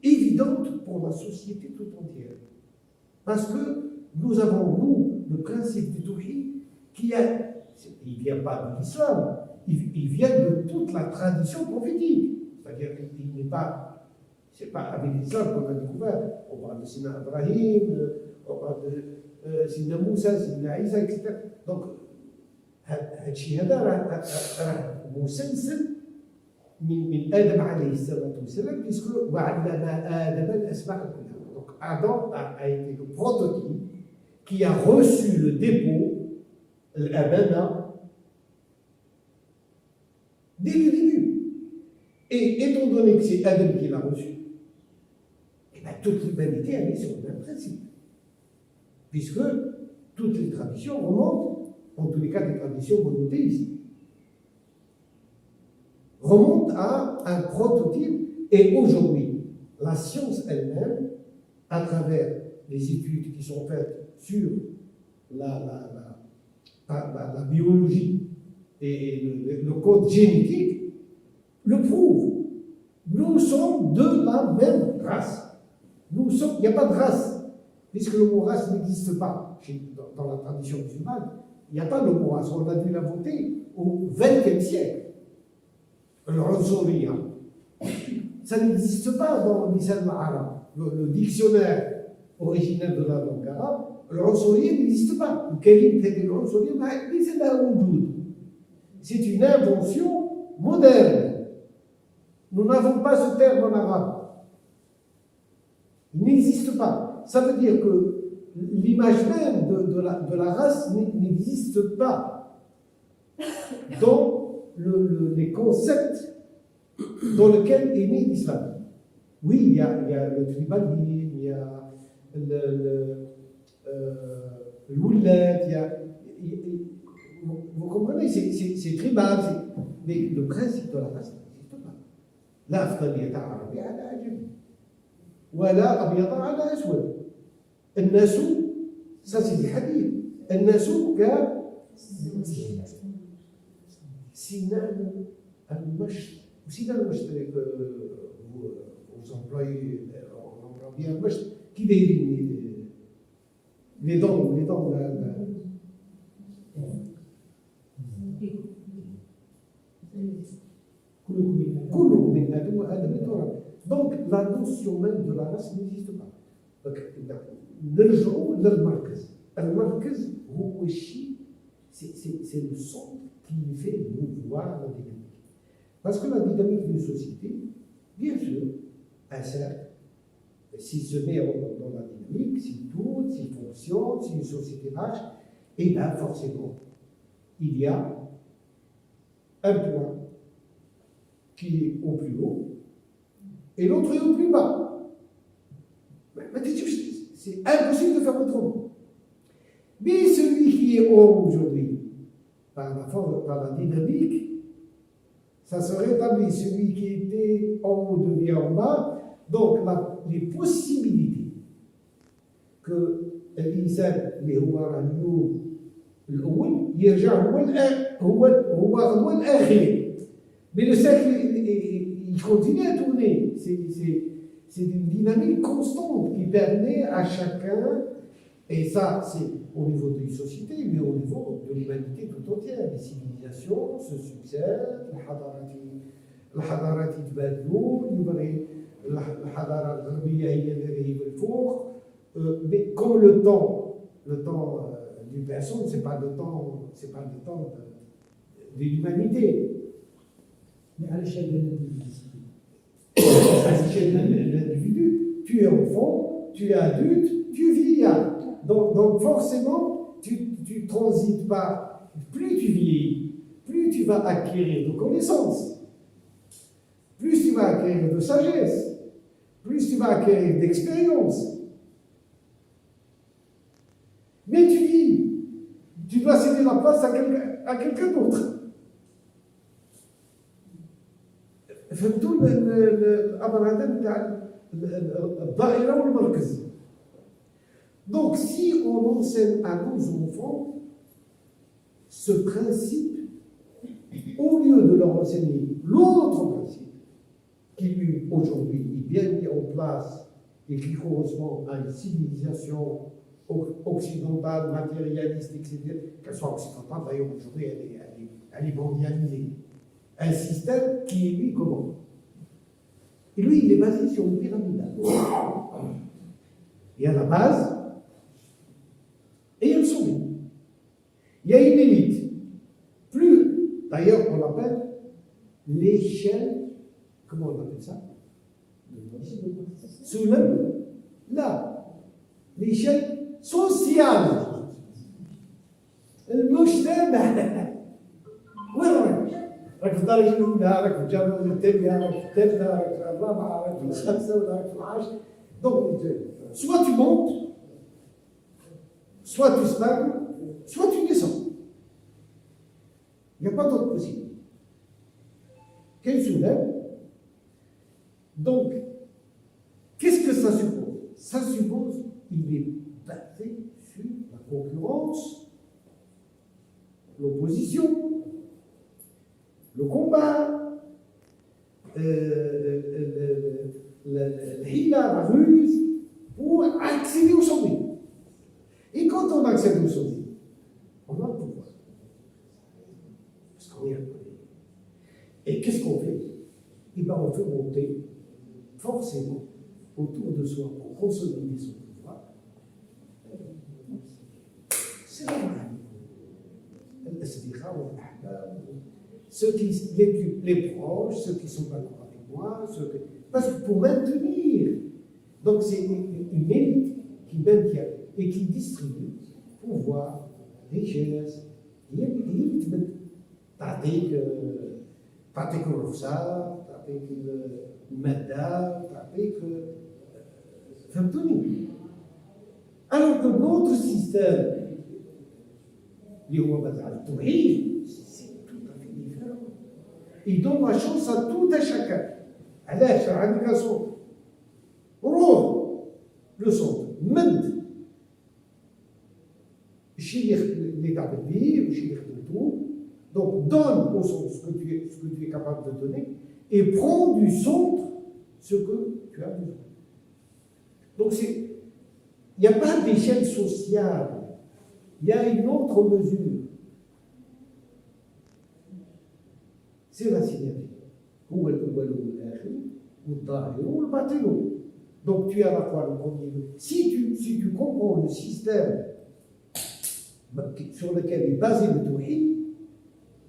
évidente pour la société tout entière. Parce que nous avons, nous, le principe du tawhid il ne vient pas de l'islam, il vient de toute la tradition prophétique. C'est-à-dire qu'il n'est pas, c'est pas avec l'islam qu'on a découvert. On parle de Sina Ibrahim, on parle de Sina Moussa, Sina Isa, etc. Donc, هادشي هذا راه مسلسل من آدم عليه الصلاة والسلام, puisque وعلم آدم الأسماء كلها. Donc Adam a été le prototype qui a reçu le dépôt, l'amana, dès le début. Et étant donné que c'est Adam qui l'a reçu, et bien toute l'humanité est sur le même principe. Puisque toutes les traditions remontent, en tous les cas des traditions monothéistes, remontent à un prototype. Et aujourd'hui, la science elle-même, à travers les études qui sont faites sur la biologie et le code génétique, le prouve. Nous sommes de la même race. Il n'y a pas de race, puisque le mot race n'existe pas dans la tradition musulmane. Il n'y a pas le mot race, on a dû l'inventer au XXe siècle. L'Unsuriya, ça n'existe pas dans l'islam arabe. Le dictionnaire originel de la langue arabe, l'Unsuriya n'existe pas. C'est une invention moderne. Nous n'avons pas ce terme en arabe. Il n'existe pas. Ça veut dire que l'image même de la race n'existe pas dans les concepts dans lesquels est né l'islam. Oui, il y a le tribalisme, il y a le wulad, vous comprenez, c'est tribal, mais le principe de la race n'existe pas. La afdaliyata arabiyya ala ajami, wala abyada ala aswad. الناس ça c'est des hadiths. الناس سنان المشط. وسنان المشط vous employez on emploie bien المشط qui دايرين les dents كلهم من آدم وآدم تراب. Donc la notion même de la race n'existe pas. Donc, نرجعوا للمركز. المركز هو الشيء c'est le centre qui fait mouvoir la dynamique. Parce que la dynamique d'une société, bien sûr, un cercle, s'il se met dans la dynamique, s'il tourne, s'il fonctionne, si une société marche, et bien forcément, il y a un point qui est au plus haut et l'autre est au plus bas. C'est impossible de faire autrement. Mais celui qui est haut aujourd'hui, par la dynamique, ça se rétablit. Celui qui était en haut devient en bas. Donc, les possibilités que الإنسان اللي هو راه اليوم الأول يرجع هو الأخير. Mais le cercle, il continue à tourner. C'est une dynamique constante qui permet à chacun, et ça c'est au niveau d'une société, mais au niveau de l'humanité tout entière. Les civilisations se succèdent, الحضارات يتبادلوا، يبغي الحضارة الغربية هي اللي هي بالفوق. Mais comme le temps d'une personne, c'est pas le temps de l'humanité. Mais à l'échelle de l'individu. À l'échelle de l'individu, tu es enfant, tu es adulte, tu es vieillard. Donc forcément, tu transites pas. Plus tu vieillis, plus tu vas acquérir de connaissances, plus tu vas acquérir de sagesse, plus tu vas acquérir d'expérience. Mais tu dis, tu dois céder la place à quelqu'un d'autre. فهمتوا الامر هذا نتاع الظاهره والمركز. Donc si on enseigne à nos enfants ce principe, au lieu de leur enseigner l'autre principe, qui lui aujourd'hui est bien mis en place et qui correspond à une civilisation occidentale, matérialiste, etc., qu'elle soit occidentale, d'ailleurs aujourd'hui elle est mondialisée. Un système qui est lui comment? Et lui, il est basé sur une pyramide. Il y a la base et il y a le sommet. Il y a une élite. Plus, d'ailleurs, on l'appelle l'échelle, comment on appelle ça? Sous là, l'échelle sociale. المجتمع. وين راك في الدرجة الأولى، راك في الجامعة الثانية، راك في الثالثة، راك في الرابعة، راك في الخامسة، ولا راك في العاشرة. Donc, soit tu montes, soit tu stagnes, soit tu descends. Il n'y a pas d'autre possible. Quel soulève? Donc, qu'est-ce que ça suppose? Ça suppose qu'il est basé sur la concurrence, l'opposition, le combat, la ruse, pour accéder au sommet. Et quand on accède au sommet, on a le pouvoir. Parce qu'on est appelé. Et qu'est-ce qu'on fait? Eh bien, on fait monter forcément autour de soi pour consolider son pouvoir. C'est normal. Ceux qui les proches, ceux qui sont d'accord avec moi, parce que pour maintenir, donc c'est une élite qui maintient et qui distribue pouvoir, richesse. Il y a une élite تعطيك الرخصة، تعطيك المادة، تعطيك فهمتوني؟ Alors que notre système اللي هو basé على التوحيد il donne la chance à tout à chacun. علاش؟ عندك صوت روح لو صوت مد الشيء اللي تعبت به والشيء اللي خدمته. Donc donne au centre ce que tu es capable de donner et prends du centre ce que tu as besoin. Donc il n'y a pas d'échelle sociale, il y a une autre mesure. C'est la synergie. هو الأول والآخر والظاهر والباطن. Donc tu as la fois le premier. Si tu comprends le système sur lequel est basé le tawhid,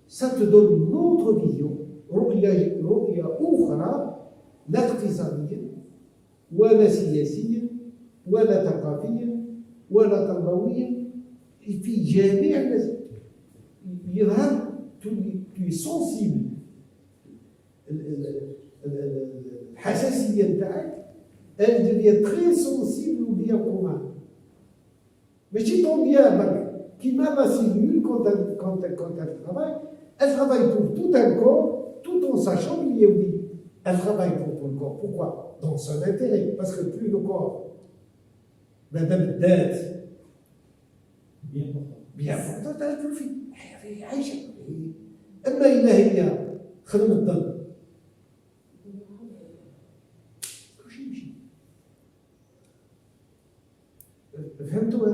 ça te donne une autre vision. رؤية أخرى لا اقتصادية ولا سياسية ولا ثقافية ولا تربوية في جميع المجالات. يظهر tu es sensible. الحساسية نتاعك elle devient très sensible au bien commun. ماشي ton bien qui m'a la cellule, quand elle travaille pour tout un corps, tout en sachant qu'il y a oui. Elle travaille pour tout le corps. Pourquoi? Dans son intérêt. Parce que plus le corps, madame date, bien important. bien important, elle profite. عايشة. أما إلا هي خدمة الظل. كل شيء يمشي. فهمتوا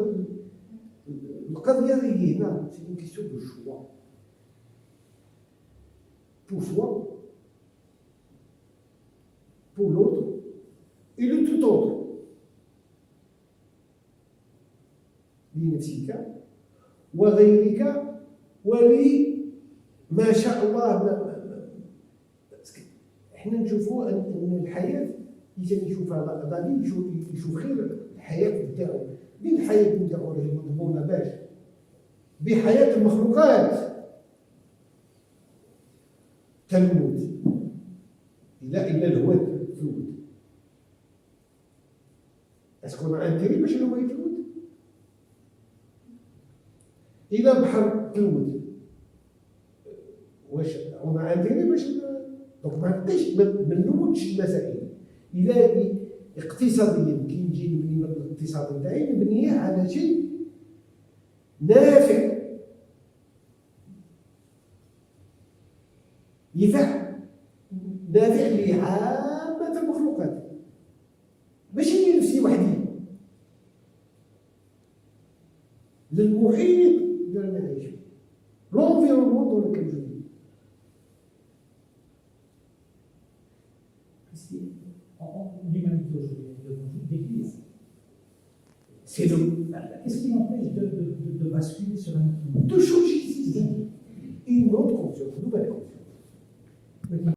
القضية هي هنا سي اون كيستيون دو شوا. Pour soi, pour l'autre et le tout autre. لنفسك وغيرك ولما شاء الله. احنا نشوفوا ان الحياه الانسان يشوفها غادي يشوف خير الحياه بتاعو. بين الحياه بتاعو اللي مضمونه باش بحياه المخلوقات تموت إلا الهوات تموت. اسكو ما انتري باش الهوات تموت؟ إلا البحر تموت واش ما انتري باش دونك ما نبقاش ما نلوتش المسائل. إلا اقتصاديا كي نجي نبني الاقتصاد نتاعي نبنيه على شيء نافع ينفع نافع لعامة المخلوقات ماشي لنفسي وحدي للمحيط اللي رانا نعيش فيه لونفيرونمون دون ليكيل جو. L'humanité aujourd'hui est devenue d'église. Qu'est-ce qui m'empêche de basculer sur un autre monde? Deux choses existent. Une autre conscience, une nouvelle conscience.